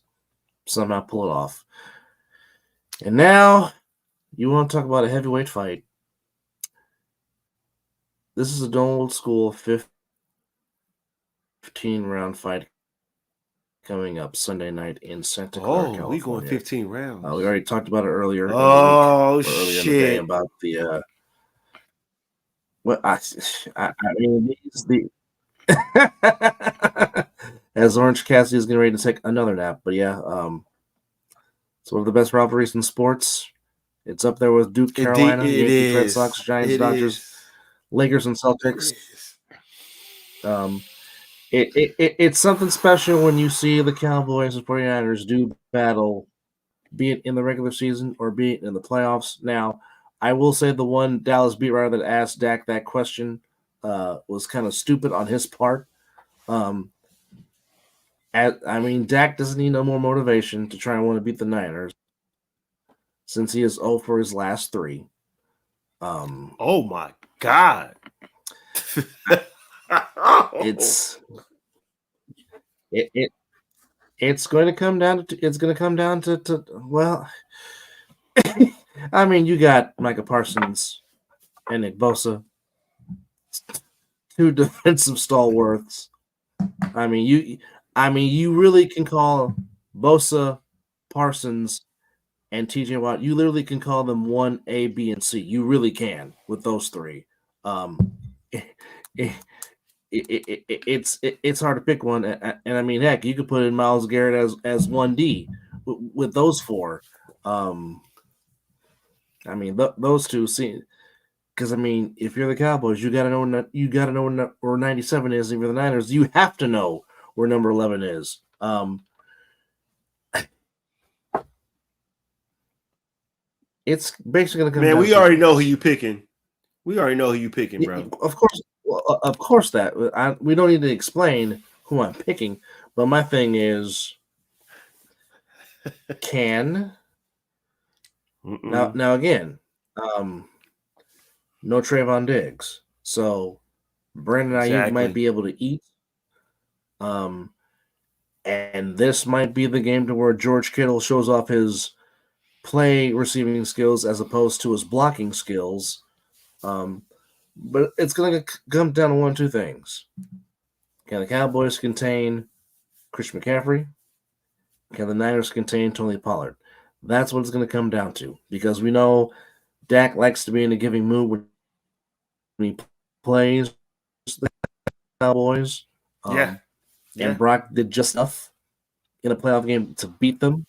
somehow pull it off. And now you want to talk about a heavyweight fight. This is an old school 15-round fight coming up Sunday night in Santa Clara, Oh, we going California. 15 rounds. We already talked about it earlier in the Oh week or earlier in the day shit. about the what I mean the as Orange Cassidy is getting ready to take another nap. But yeah, it's one of the best rivalries in sports. It's up there with Duke, Carolina, It Yankees, Red is. Sox, Giants, It Dodgers, is. Lakers, and It Celtics. is. Um, it's something special when you see the Cowboys and 49ers do battle, be it in the regular season or be it in the playoffs. Now, I will say the one Dallas beat writer that asked Dak that question was kind of stupid on his part. I mean, Dak doesn't need no more motivation to try and want to beat the Niners since he is 0 for his last 3. Oh my God. It's it's going to come down to well, I mean, you got Micah Parsons and Nick Bosa, 2 defensive stalwarts. I mean, you really can call Bosa, Parsons, and TJ Watt. You literally can call them 1A, B, and C. You really can with those 3. It, it's hard to pick one, and I mean, heck, you could put in Myles Garrett as 1D with those 4. I mean, those 2 see. Because I mean, if you're the Cowboys, you gotta know where 97 is. If you're the Niners, you have to know where number 11 is. It's basically gonna come Man, down we to 2 already know who things. you picking. We already know who you picking, bro. Of course that we don't need to explain who I'm picking. But my thing is, can now again, no Trayvon Diggs, so Brandon Ayuk might Exactly. be able to eat. And this might be the game to where George Kittle shows off his play receiving skills as opposed to his blocking skills. But it's going to come down to one or two things. Can the Cowboys contain Christian McCaffrey? Can the Niners contain Tony Pollard? That's what it's going to come down to, because we know Dak likes to be in a giving mood when he plays the Cowboys. Yeah. And Brock did just enough in a playoff game to beat them.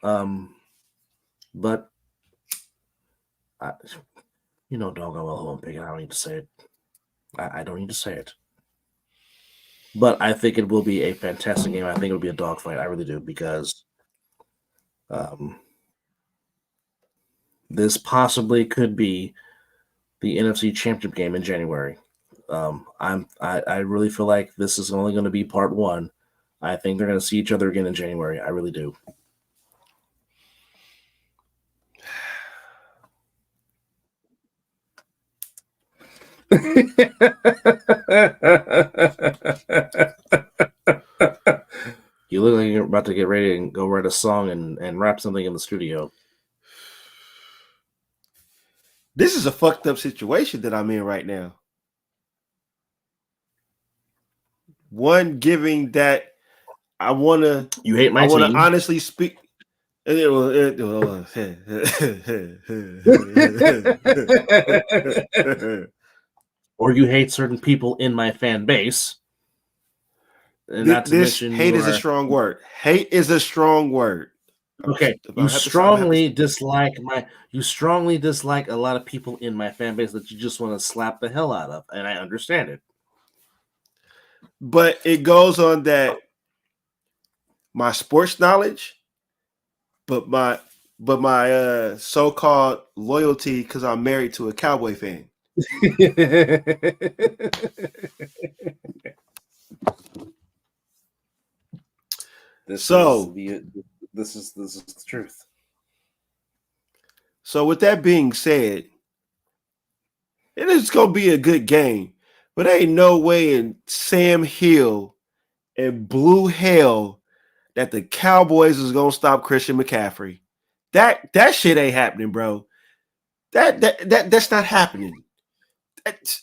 But doggone well who I'm picking. I don't need to say it. I don't need to say it. But I think it will be a fantastic game. I think it'll be a dogfight. I really do, because this possibly could be the NFC Championship game in January. I really feel like this is only going to be part one. I think they're going to see each other again in January. I really do. You look like you're about to get ready and go write a song and rap something in the studio. This is a fucked up situation that I'm in right now. One, giving that I want to. You hate my I want team. to honestly speak. Or you hate certain people in my fan base. And not to this mention hate is a strong word. Hate is a strong word. Okay, you strongly dislike a lot of people in my fan base that you just want to slap the hell out of, and I understand it. But it goes on that my sports knowledge, but my so-called loyalty because I'm married to a Cowboy fan. This is the truth. So with that being said, it is gonna be a good game, but there ain't no way in Sam Hill and blue hell that the Cowboys is gonna stop Christian McCaffrey. That shit ain't happening, bro. That's not happening. What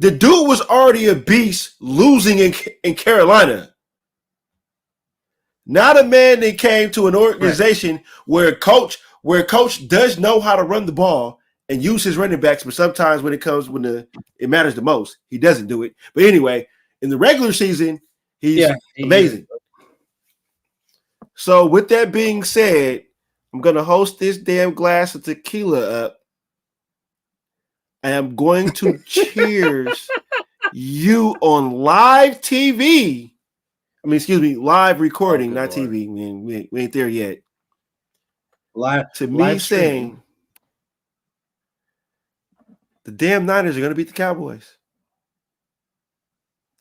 the dude was already a beast losing in Carolina. Not a man that came to an organization where coach does know how to run the ball and use his running backs, but sometimes when it matters the most, he doesn't do it. But anyway, in the regular season, he's amazing. So with that being said, I'm gonna host this damn glass of tequila up. I am going to cheers you on live TV. I mean, excuse me, live recording, not Lord. TV. We ain't there yet. Live to me live saying the damn Niners are going to beat the Cowboys.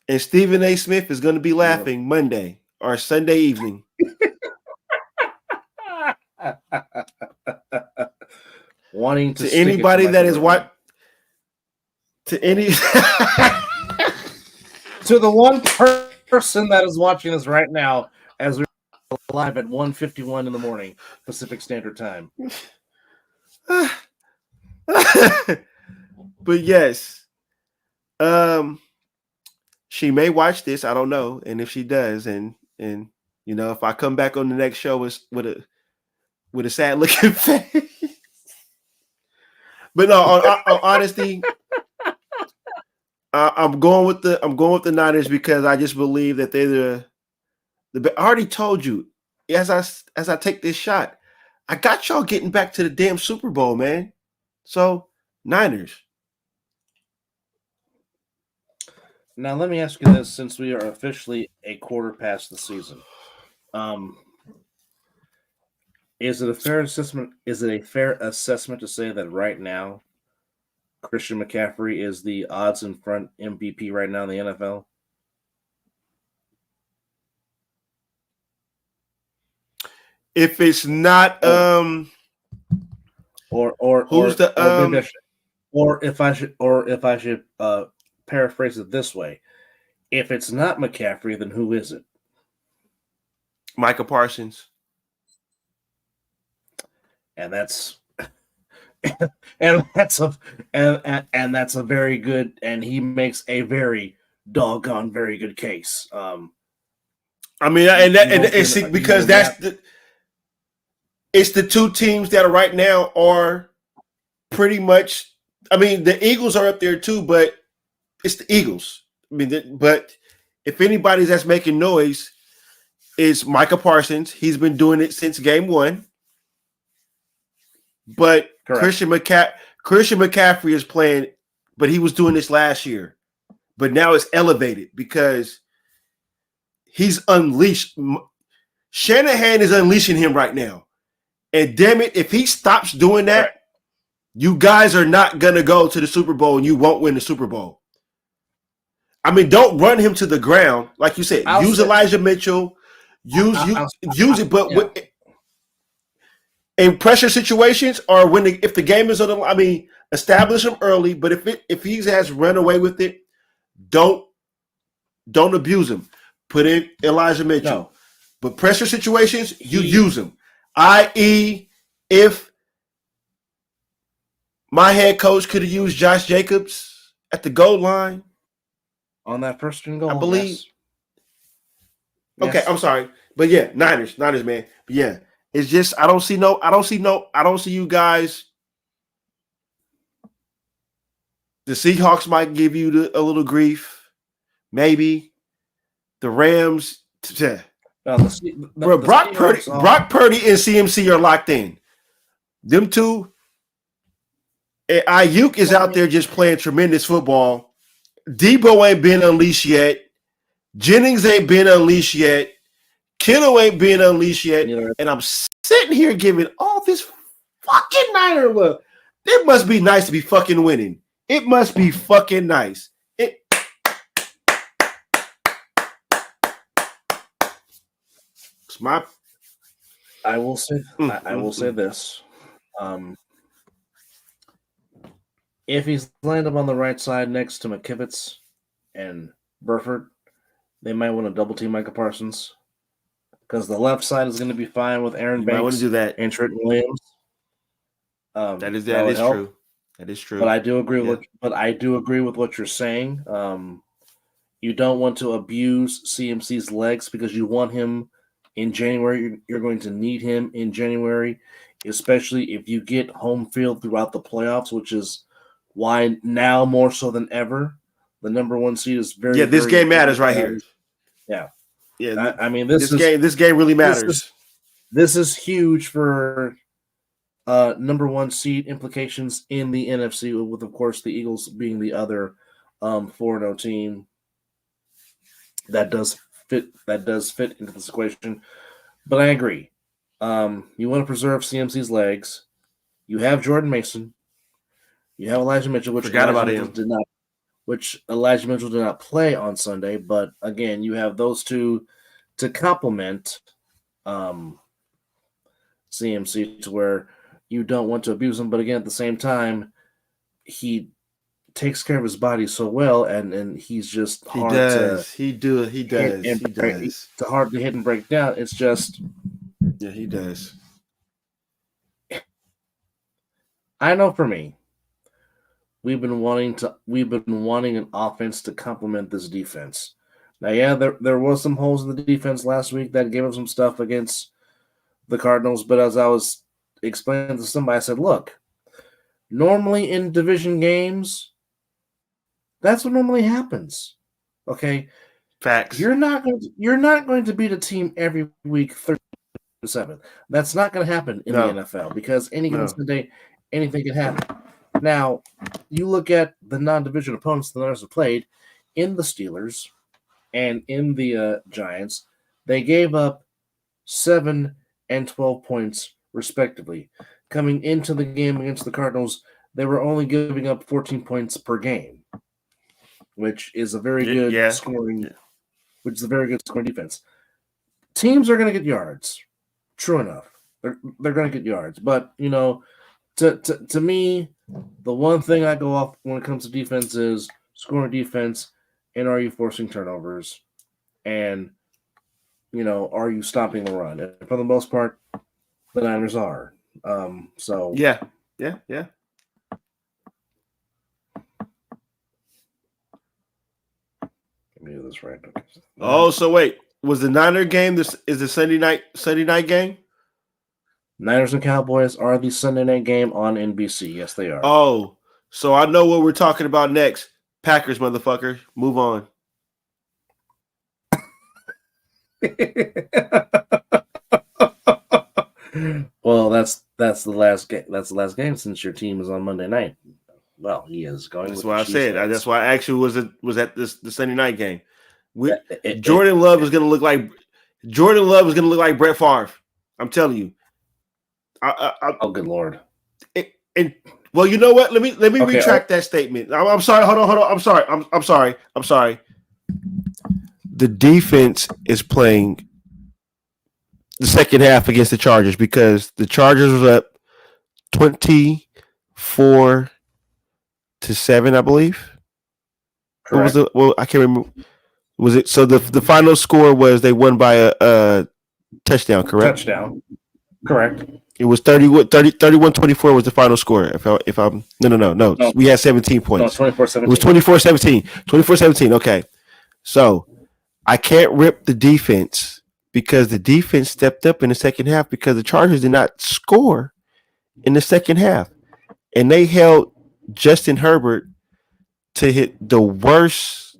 And Stephen A. Smith is going to be laughing Monday or Sunday evening. Wanting to anybody that is what to any to the one person that is watching us right now as we're live at 1:51 in the morning Pacific Standard Time. But yes, she may watch this. I don't know, and if she does, and if I come back on the next show with a sad looking face, but no, on honesty. I'm going with the Niners because I just believe that they're the. I already told you as I take this shot, I got y'all getting back to the damn Super Bowl, man. So Niners. Now let me ask you this: since we are officially a quarter past the season, is it a fair assessment? Is it a fair assessment to say that right now Christian McCaffrey is the odds in front MVP right now in the NFL? If it's not or if I should paraphrase it this way, if it's not McCaffrey, then who is it? Micah Parsons. and that's and that's a and that's a very good, and he makes a very doggone very good case. I mean, and see, because it's the two teams that are right now are pretty much. I mean, the Eagles are up there too, but it's the Eagles. I mean, but if anybody's that's making noise, is Micah Parsons. He's been doing it since game one. But Correct. Christian McCaffrey is playing, but he was doing this last year. But now it's elevated because he's unleashed. Shanahan is unleashing him right now. And damn it, if he stops doing that, right, you guys are not going to go to the Super Bowl and you won't win the Super Bowl. I mean, don't run him to the ground. Like you said, use Elijah Mitchell. Use it, but yeah, in pressure situations or if the game is on the line, I mean, establish him early. But if he has run away with it, don't abuse him. Put in Elijah Mitchell. No. But pressure situations, you use him. I.e., if my head coach could have used Josh Jacobs at the goal line on that first and goal, I believe. Yes. Okay, I'm sorry, but yeah, Niners, man. But yeah. It's just I don't see you guys. The Seahawks might give you a little grief, maybe. The Rams, Brock Purdy and CMC are locked in. Them two, and Ayuk is out there just playing tremendous football. Debo ain't been unleashed yet. Jennings ain't been unleashed yet. Kittle ain't being unleashed yet, and I'm sitting here giving all this fucking Niner love. It must be nice to be fucking winning. It must be fucking nice. It's my. I will say. I will say this. If he's lined up on the right side next to McKivitz and Burford, they might want to double team Micah Parsons. Because the left side is going to be fine with Aaron Banks. I want to do that. And Trent Williams. That is true. That is true. But I do agree with what you're saying. You don't want to abuse CMC's legs because you want him in January. You're going to need him in January, especially if you get home field throughout the playoffs, which is why now more so than ever, the number one seed is very. Yeah, this game matters right here. Yeah. Yeah, I mean this game really matters. This is huge for number one seed implications in the NFC, with of course the Eagles being the other 4-0 team that does fit into this equation. But I agree. You want to preserve CMC's legs. You have Jordan Mason. You have Elijah Mitchell, which Elijah Mitchell did not play on Sunday, but again, you have those two to complement CMC to where you don't want to abuse him, but again, at the same time, he takes care of his body so well, and he's just hard to hard to hit and break down. It's just he does. I know for me, we've been wanting an offense to complement this defense. Now, yeah, there was some holes in the defense last week that gave us some stuff against the Cardinals, but as I was explaining to somebody, I said, look, normally in division games, that's what normally happens. Okay? Facts. You're not going to beat a team every week 30-7. That's not going to happen in the NFL because any given Sunday, anything can happen. Now, you look at the non-division opponents the Niners have played in the Steelers and in the Giants. They gave up 7 and 12 points, respectively. Coming into the game against the Cardinals, they were only giving up 14 points per game, which is a very good scoring. Which is a very good scoring defense. Teams are going to get yards. True enough, they're going to get yards. But to me, the one thing I go off when it comes to defense is scoring defense, and are you forcing turnovers, and are you stopping the run? And for the most part, the Niners are. So Yeah. let me do this right. Okay. Oh, so wait, was the Niner game? This is the Sunday night game. Niners and Cowboys are the Sunday night game on NBC. Yes, they are. Oh, so I know what we're talking about next. Packers, motherfucker. Move on. Well, that's the last game. That's the last game since your team is on Monday night. Well, he is going. That's with why I the said. Cheeseheads. That's why I actually was at the Sunday night game. It- Jordan Love is going to look like Brett Favre. I'm telling you. Oh, good lord! And well, you know what? Let me Okay, retract that statement. I'm sorry. Hold on. I'm sorry. The defense is playing the second half against the Chargers because the Chargers was up 24-7, I believe. Correct. What was I can't remember. Was it so? The final score was they won by a touchdown. Correct. Touchdown. Correct. It was 31-24 was the final score. If I'm no. We had 17 points. No, 24-17. It was 24-17. 24-17. Okay. So I can't rip the defense because the defense stepped up in the second half because the Chargers did not score in the second half. And they held Justin Herbert to hit the worst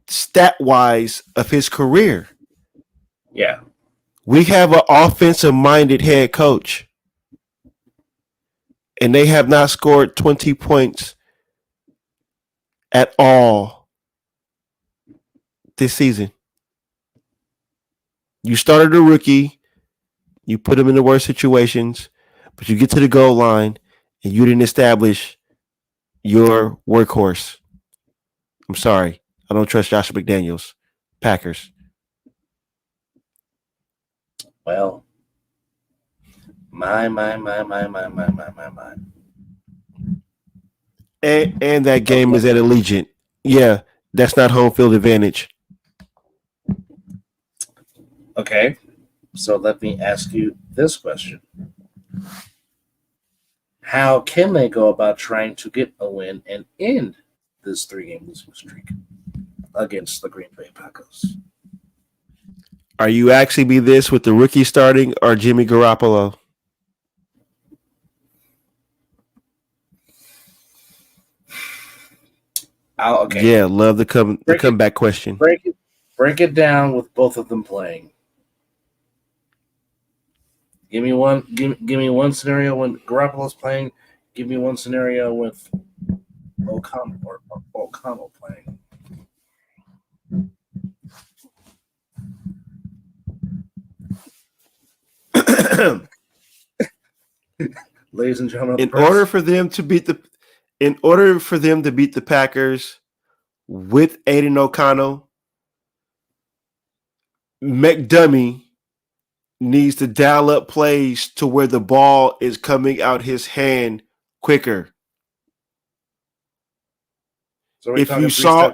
stat-wise of his career. Yeah. We have an offensive-minded head coach, and they have not scored 20 points at all this season. You started a rookie, you put him in the worst situations, but you get to the goal line, and you didn't establish your workhorse. I'm sorry. I don't trust Josh McDaniels. Packers. Well, my. And that game is at Allegiant. Yeah, that's not home field advantage. Okay, so let me ask you this question. How can they go about trying to get a win and end this 3-game losing streak against the Green Bay Packers? Are you asking me this with the rookie starting or Jimmy Garoppolo? Okay. Yeah, love the comeback question. Break it down with both of them playing. Give me one scenario when Garoppolo's playing. Give me one scenario with O'Connell playing. Ladies and gentlemen, in order for them to beat the Packers with Aiden O'Connell, McDummy needs to dial up plays to where the ball is coming out his hand quicker. So if you saw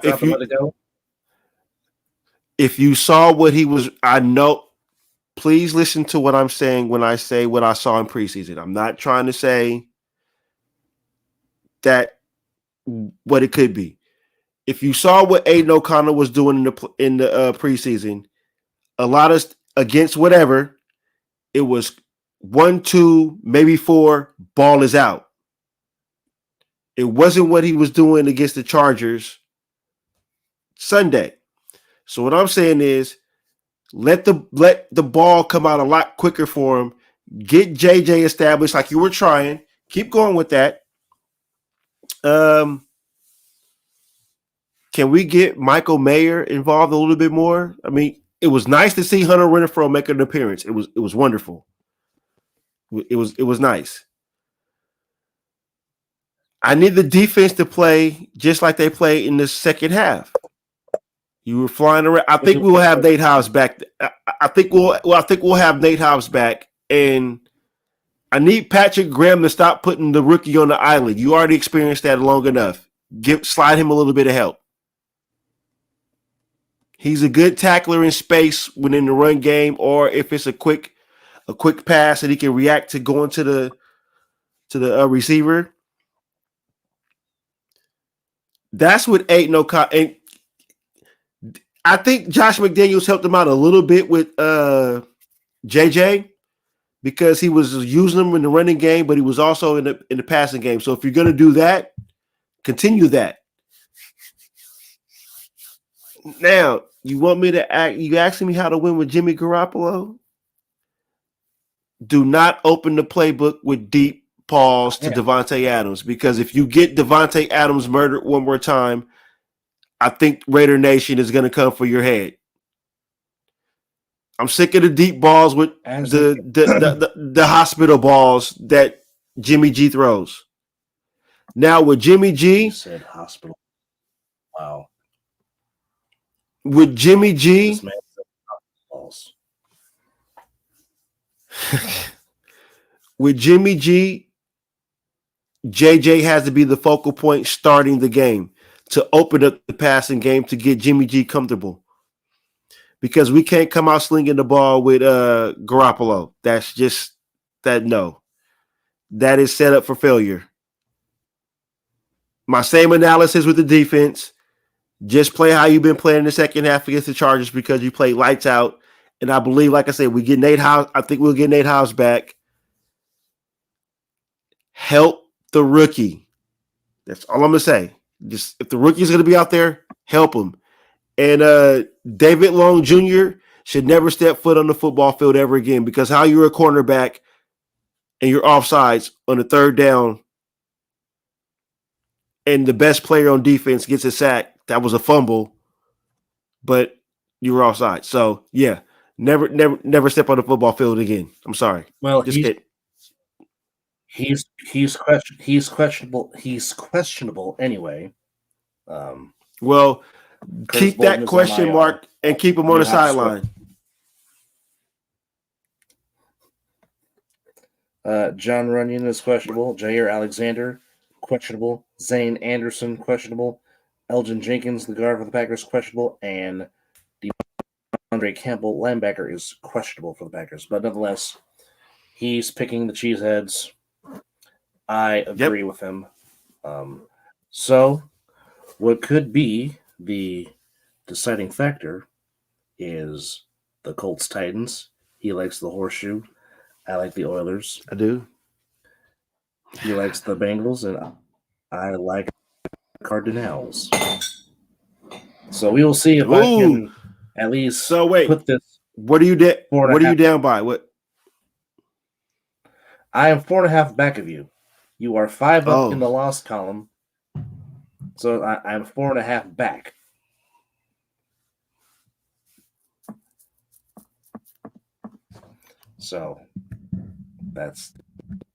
what he was, I know. Please listen to what I'm saying when I say what I saw in preseason. I'm not trying to say that what it could be. If you saw what Aiden O'Connell was doing in the preseason, a lot of against whatever, it was 1, 2, maybe 4, ball is out. It wasn't what he was doing against the Chargers Sunday. So what I'm saying is let the ball come out a lot quicker for him. Get JJ established like you were trying. Keep going with that. Can we get Michael Mayer involved a little bit more? I mean, it was nice to see Hunter Renfrow make an appearance. It was wonderful. It was nice. I need the defense to play just like they played in the second half. You were flying around. I think we'll have Nate Hobbs back. I think we'll have Nate Hobbs back, and I need Patrick Graham to stop putting the rookie on the island. You already experienced that long enough. Slide him a little bit of help. He's a good tackler in space when in the run game, or if it's a quick a quick pass that he can react to going to the receiver. That's what ain't no. And I think Josh McDaniels helped him out a little bit with JJ because he was using him in the running game, but he was also in the passing game. So if you're going to do that, continue that. Now, you want me to act? You asking me how to win with Jimmy Garoppolo? Do not open the playbook with deep balls to Devontae Adams, because if you get Devontae Adams murdered one more time, I think Raider Nation is going to come for your head. I'm sick of the deep balls with the hospital balls that Jimmy G throws. Now with Jimmy G, You said hospital. Wow. With Jimmy G, This man said balls. with Jimmy G, JJ has to be the focal point starting the game to open up the passing game to get Jimmy G comfortable. Because we can't come out slinging the ball with Garoppolo. That's just that. No, that is set up for failure. My same analysis with the defense. Just play how you've been playing in the second half against the Chargers because you played lights out. And I believe, like I said, we get Nate House. I think we'll get Nate House back. Help the rookie. That's all I'm gonna say. Just if the rookie's gonna be out there, help him. And David Long Jr. should never step foot on the football field ever again, because how you're a cornerback and you're offsides on the third down and the best player on defense gets a sack. That was a fumble, but you were offside. So yeah, never step on the football field again. I'm sorry. Well, Just he's questionable. He's questionable anyway. Well, Curtis keep Bolton that is question on IR. mark and keep him on the sideline. John Runyon is questionable. Jair Alexander, questionable. Zane Anderson, questionable. Elgin Jenkins, the guard for the Packers, questionable. And DeAndre Campbell, linebacker, is questionable for the Packers. But nonetheless, he's picking the Cheeseheads. I agree with him. So, what could be the deciding factor is the Colts Titans. He likes the horseshoe. I like the Oilers. I do. He likes the Bengals, and I like Cardinals. So we will see if I can at least put this. What are you What are you down by? What? I am 4.5 back of you. You are 5 up in the loss column. So I'm 4.5 back. So that's,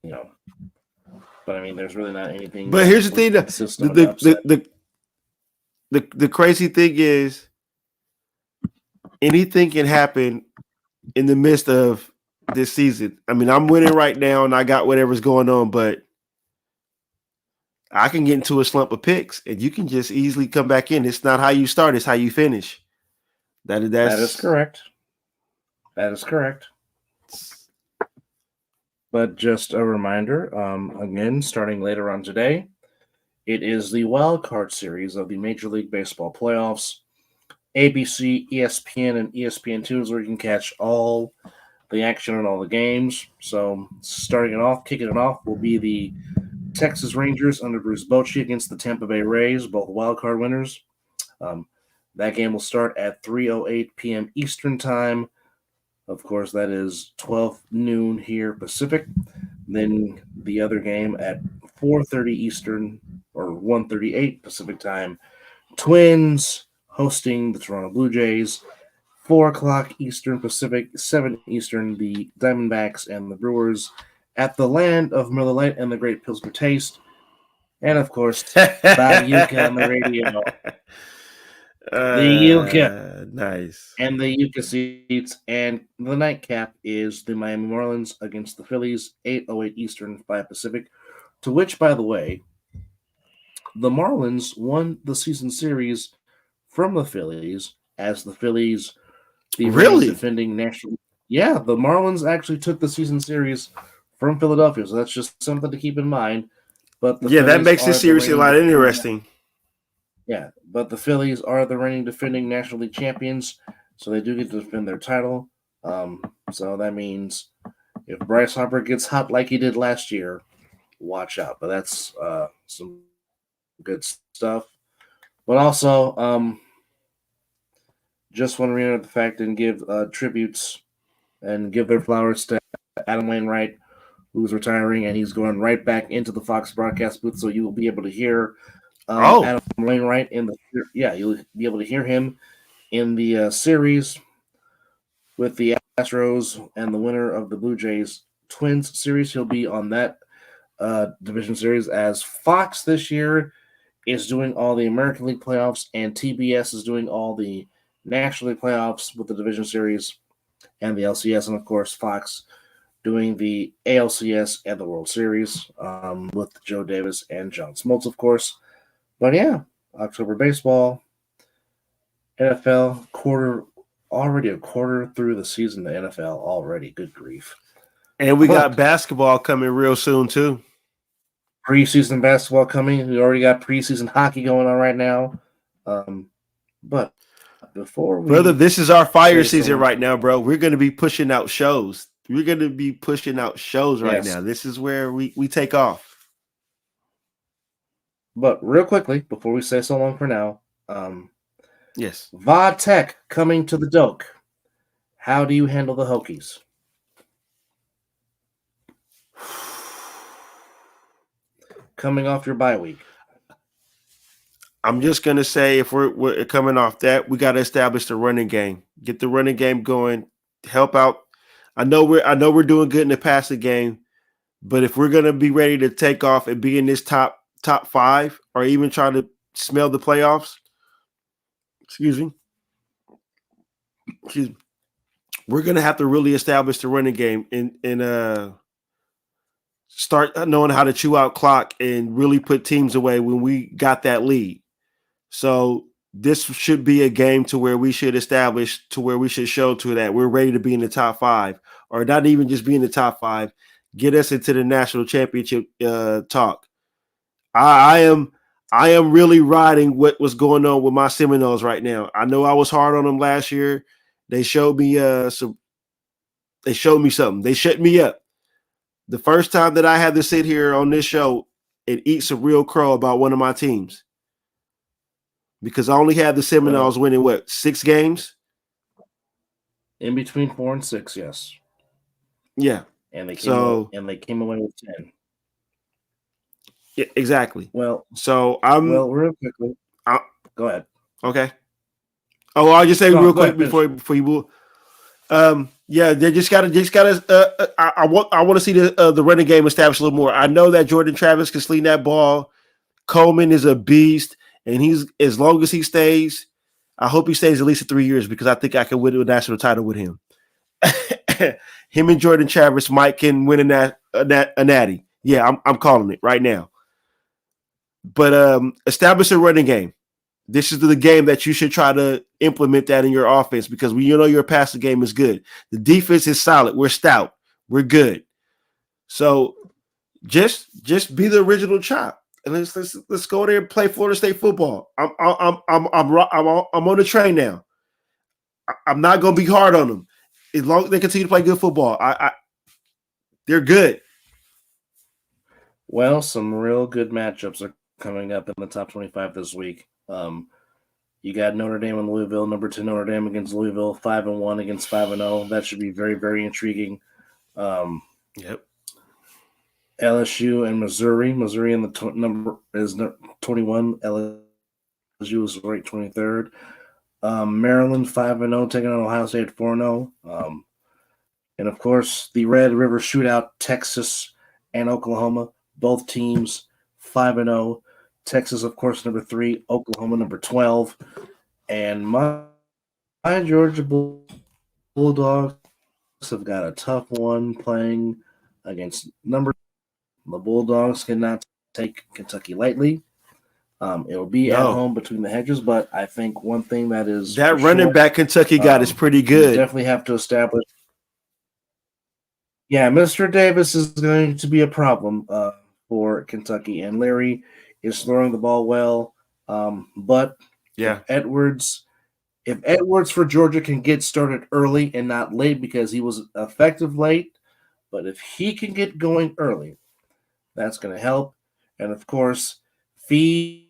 but I mean, there's really not anything. But here's the thing: the crazy thing is, anything can happen in the midst of this season. I mean, I'm winning right now, and I got whatever's going on, but I can get into a slump of picks, and you can just easily come back in. It's not how you start; it's how you finish. That is correct. That is correct. But just a reminder, again, starting later on today, it is the wild card series of the Major League Baseball playoffs. ABC, ESPN, and ESPN2 is where you can catch all the action and all the games. So kicking it off will be the Texas Rangers under Bruce Bochy against the Tampa Bay Rays, both wild card winners. That game will start at 3:08 p.m. Eastern Time. Of course, that is 12 noon here Pacific. Then the other game at 4:30 Eastern or 1:38 Pacific Time. Twins hosting the Toronto Blue Jays. 4 o'clock Eastern Pacific, 7 Eastern, the Diamondbacks and the Brewers at the land of Miller Lite and the Great Pilsner Taste. And, of course, Yuka on the radio. The Yuka. Nice. And the Yuka seats. And the nightcap is the Miami Marlins against the Phillies, 8:08 Eastern, 5 Pacific. To which, by the way, the Marlins won the season series from the Phillies as the Phillies, the defending National Yeah, the Marlins actually took the season series from Philadelphia, so that's just something to keep in mind. But the Yeah, that Phillies makes this are the seriously a reigning lot defending. interesting. Yeah, but the Phillies are the reigning defending National League champions, so they do get to defend their title. So that means if Bryce Harper gets hot like he did last year, watch out. But that's some good stuff. But also, just want to reiterate the fact and give tributes and give their flowers to Adam Wainwright, who's retiring, and he's going right back into the Fox broadcast booth. So you will be able to hear Oh, Adam Wainwright in the you'll be able to hear him in the series with the Astros and the winner of the Blue Jays Twins series. He'll be on that division series as Fox this year is doing all the American League playoffs and TBS is doing all the National League playoffs with the division series and the LCS, and of course Fox doing the ALCS and the World Series with Joe Davis and John Smoltz, of course. But yeah, October baseball, NFL quarter already a quarter through the season. The NFL already, good grief. and we got But basketball coming real soon too. preseason basketball coming. We already got preseason hockey going on right now. But before Brother, we this is our fire say so season long right for now, now, bro. We're going to be pushing out shows. We're going to be pushing out shows right yes. now. This is where we take off. But real quickly, before we say so long for now, Yes. VOD Tech coming to the Doak. How do you handle the Hokies? Coming off your bye week. I'm just going to say if we're coming off that, we got to establish the running game. Get the running game going. Help out. I know we're doing good in the passing game, but if we're going to be ready to take off and be in this top 5 or even try to smell the playoffs, excuse me, we're going to have to really establish the running game and start knowing how to chew out clock and really put teams away when we got that lead. So this should be a game to where we should establish, to where we should show to that we're ready to be in the top 5, or not even just be in the top 5, get us into the national championship talk. I am really riding what was going on with my Seminoles right now. I know I was hard on them last year. They showed me something. They shut me up. The first time that I had to sit here on this show and eat some real crow about one of my teams, because I only had the Seminoles winning 6 games? In between 4 and 6, yes. Yeah. And they came away with 10. Yeah, exactly. Well, so real quickly. Go ahead. Okay. Oh, I'll just say real quick before you move. Yeah, they just gotta. I want to see the running game established a little more. I know that Jordan Travis can sling that ball. Coleman is a beast, and he's, as long as he stays, I hope he stays at least 3 years, because I think I can win a national title with him. Him and Jordan Travis might can win a natty. Yeah, I'm calling it right now. But establish a running game. This is the game that you should try to implement that in your offense, because your passing game is good. The defense is solid. We're stout. We're good. So just be the original Chop, and let's go there and play Florida State football. I'm on the train now. I'm not going to be hard on them as long as they continue to play good football. They're good. Well, some real good matchups are coming up in the top 25 this week. You got Notre Dame and Louisville. Number 2 Notre Dame against Louisville, 5-1 against 5-0. That should be very, very intriguing. Yep. LSU and Missouri. Missouri in the number is 21. LSU is ranked 23rd. Maryland 5-0 taking on Ohio State 4-0. And of course, the Red River Shootout, Texas and Oklahoma. Both teams 5-0. Texas, of course, number 3. Oklahoma, number 12. And my Georgia Bulldogs have got a tough one playing against number. The Bulldogs cannot take Kentucky lightly. It will be at home between the hedges, but I think one thing that is that running back Kentucky got is pretty good. You definitely have to establish. Yeah, Mr. Davis is going to be a problem for Kentucky, and Larry is throwing the ball well. But if Yeah. Edwards, if Edwards for Georgia can get started early and not late because he was effective late, but if he can get going early, that's going to help. And of course, feed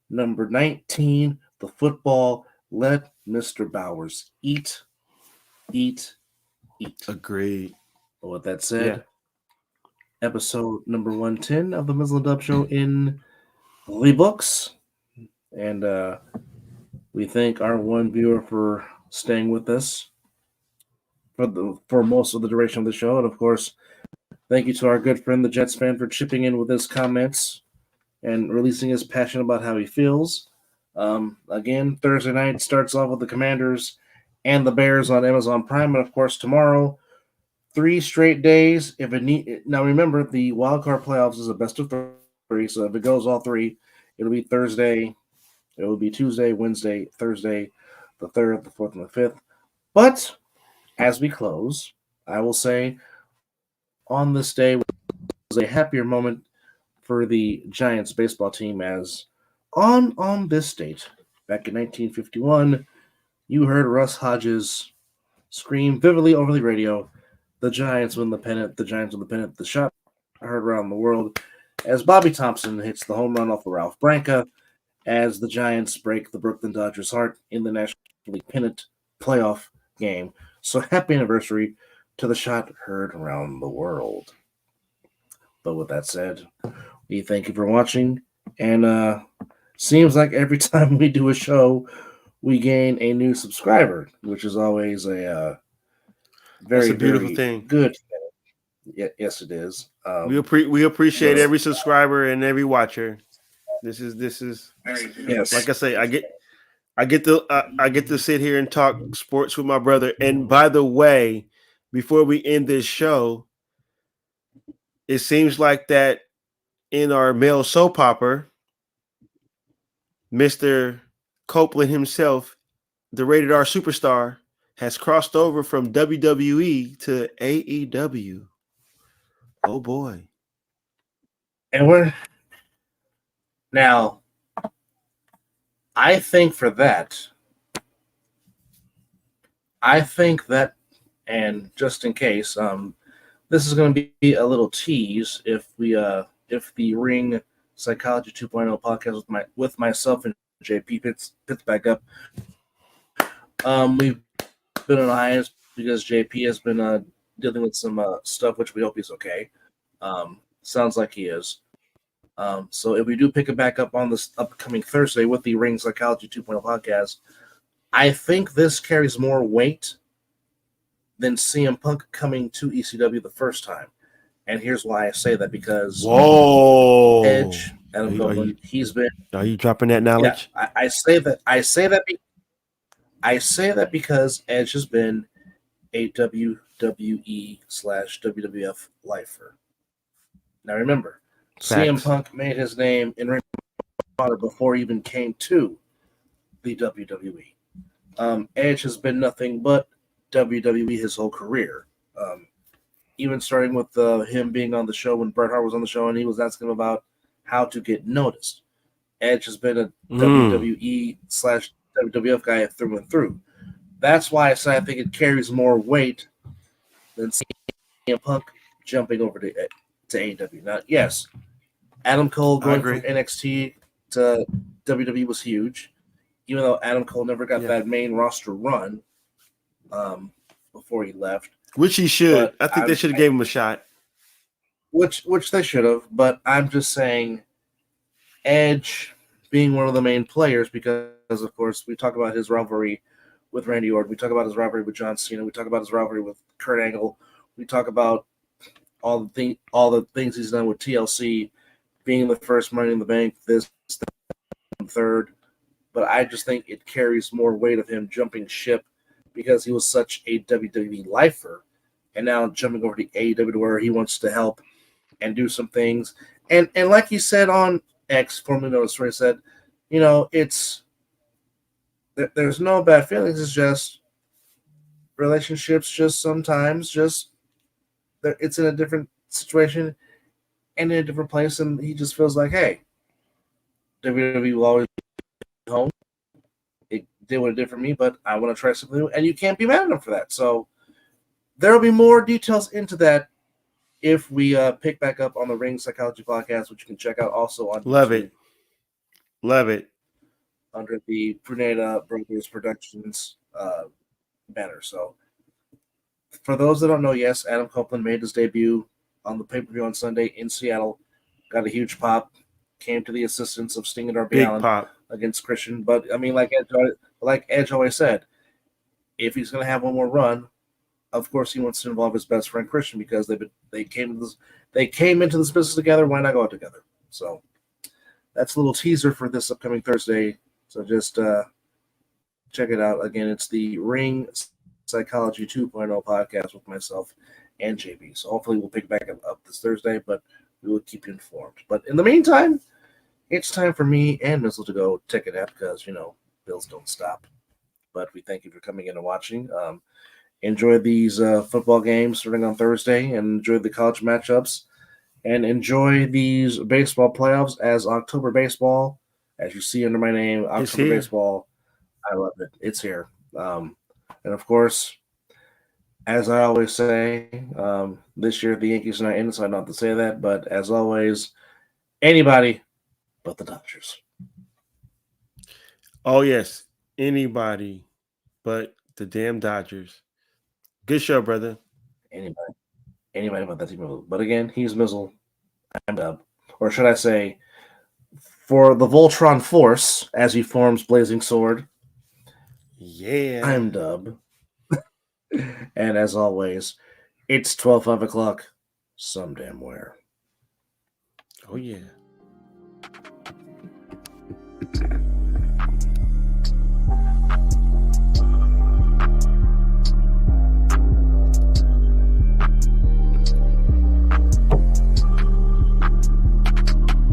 number 19 the football. Let Mr. Bowers eat, eat, eat. Agreed. But with that Yeah. said, episode number 110 of the Mizzle and Dub Show in the books. And we thank our one viewer for staying with us for most of the duration of the show. And of course, thank you to our good friend, the Jets fan, for chipping in with his comments and releasing his passion about how he feels. Again, Thursday night starts off with the Commanders and the Bears on Amazon Prime. And of course, tomorrow, 3 straight days. If it now remember, the wild card playoffs is a best of three. So if it goes all three, it'll be Thursday. It will be Tuesday, Wednesday, Thursday, the third, the fourth, and the fifth. But as we close, I will say on this day was a happier moment for the Giants baseball team as on this date, back in 1951, you heard Russ Hodges scream vividly over the radio, "The Giants win the pennant, the Giants win the pennant." The shot heard around the world as Bobby Thompson hits the home run off of Ralph Branca as the Giants break the Brooklyn Dodgers' heart in the National League pennant playoff game. So happy anniversary to the shot heard around the world. But with that said, we thank you for watching, and seems like every time we do a show, we gain a new subscriber, which is always a That's very, a beautiful very thing. good thing. Yes, it is. We appreciate So, every subscriber and every watcher. This is yes. like I say, I get to sit here and talk sports with my brother. And by the way, before we end this show, it seems like that in our male soap opera, Mr. Copeland himself, the rated R superstar, has crossed over from WWE to AEW. Oh boy. And we're now, I think that, and just in case, this is going to be a little tease if the Ring Psychology 2.0 podcast with myself and JP pits back up. We've been on hiatus because JP has been dealing with some stuff, which we hope he's okay. Sounds like he is. So if we do pick it back up on this upcoming Thursday with the Ring Psychology 2.0 podcast, I think this carries more weight than CM Punk coming to ECW the first time. And here's why I say that, because Whoa. Edge, Adam Copeland, he's been. Are you dropping that knowledge? Yeah, I say that because Edge has been a WWE/WWF lifer. Now remember, CM Facts. Punk made his name in Ring of Honor before he even came to the WWE. Edge has been nothing but WWE his whole career. Even starting with him being on the show when Bret Hart was on the show and he was asking him about how to get noticed. Edge has been a WWE/WWF guy through and through. That's why I say I think it carries more weight than CM Punk jumping over to AEW. Now, yes, Adam Cole going from NXT to WWE was huge, even though Adam Cole never got that main roster run before he left. Which he should. I think they should have gave him a shot. Which they should have, but I'm just saying Edge being one of the main players because, of course, we talk about his rivalry with Randy Orton. We talk about his rivalry with John Cena. We talk about his rivalry with Kurt Angle. We talk about all the things he's done with TLC, being the first Money in the Bank, this, third. But I just think it carries more weight of him jumping ship because he was such a WWE lifer, and now jumping over to AEW where he wants to help and do some things. And like he said on X, formerly known as Twitter, said, there's no bad feelings. It's just relationships just sometimes just it's in a different situation and in a different place, and he just feels like, hey, WWE will always be home. It did what it did for me, but I want to try something new, and you can't be mad at him for that. So there will be more details into that if we pick back up on the Ring Psychology podcast, which you can check out also on Love YouTube it. Love it. under the Pruneda Brothers Productions banner. So for those that don't know, yes, Adam Copeland made his debut on the pay-per-view on Sunday in Seattle. Got a huge pop. Came to the assistance of Sting and Darby Big Allin pop. against Christian. But I mean, like Edge always said, if he's going to have one more run, of course he wants to involve his best friend Christian because they came into this business together. Why not go out together? So that's a little teaser for this upcoming Thursday. So just check it out. Again, it's the Ring Psychology 2.0 podcast with myself and JB. So hopefully we'll pick back up this Thursday, but we will keep you informed. But in the meantime, it's time for me and Mizzle to go take a nap because, bills don't stop. But we thank you for coming in and watching. Enjoy these football games starting on Thursday and enjoy the college matchups and enjoy these baseball playoffs as October baseball, as you see under my name, October baseball. I love it. It's here. And of course, as I always say, this year the Yankees are not in, so I don't have to say that. But as always, anybody but the Dodgers. Oh, yes. Anybody but the damn Dodgers. Good show, brother. Anybody but that team. But again, he's Mizzle. I'm Dub. Or should I say, for the Voltron Force, as he forms Blazing Sword, Yeah. I'm Dub. And as always, it's 12:05 o'clock some damn where. Oh, yeah.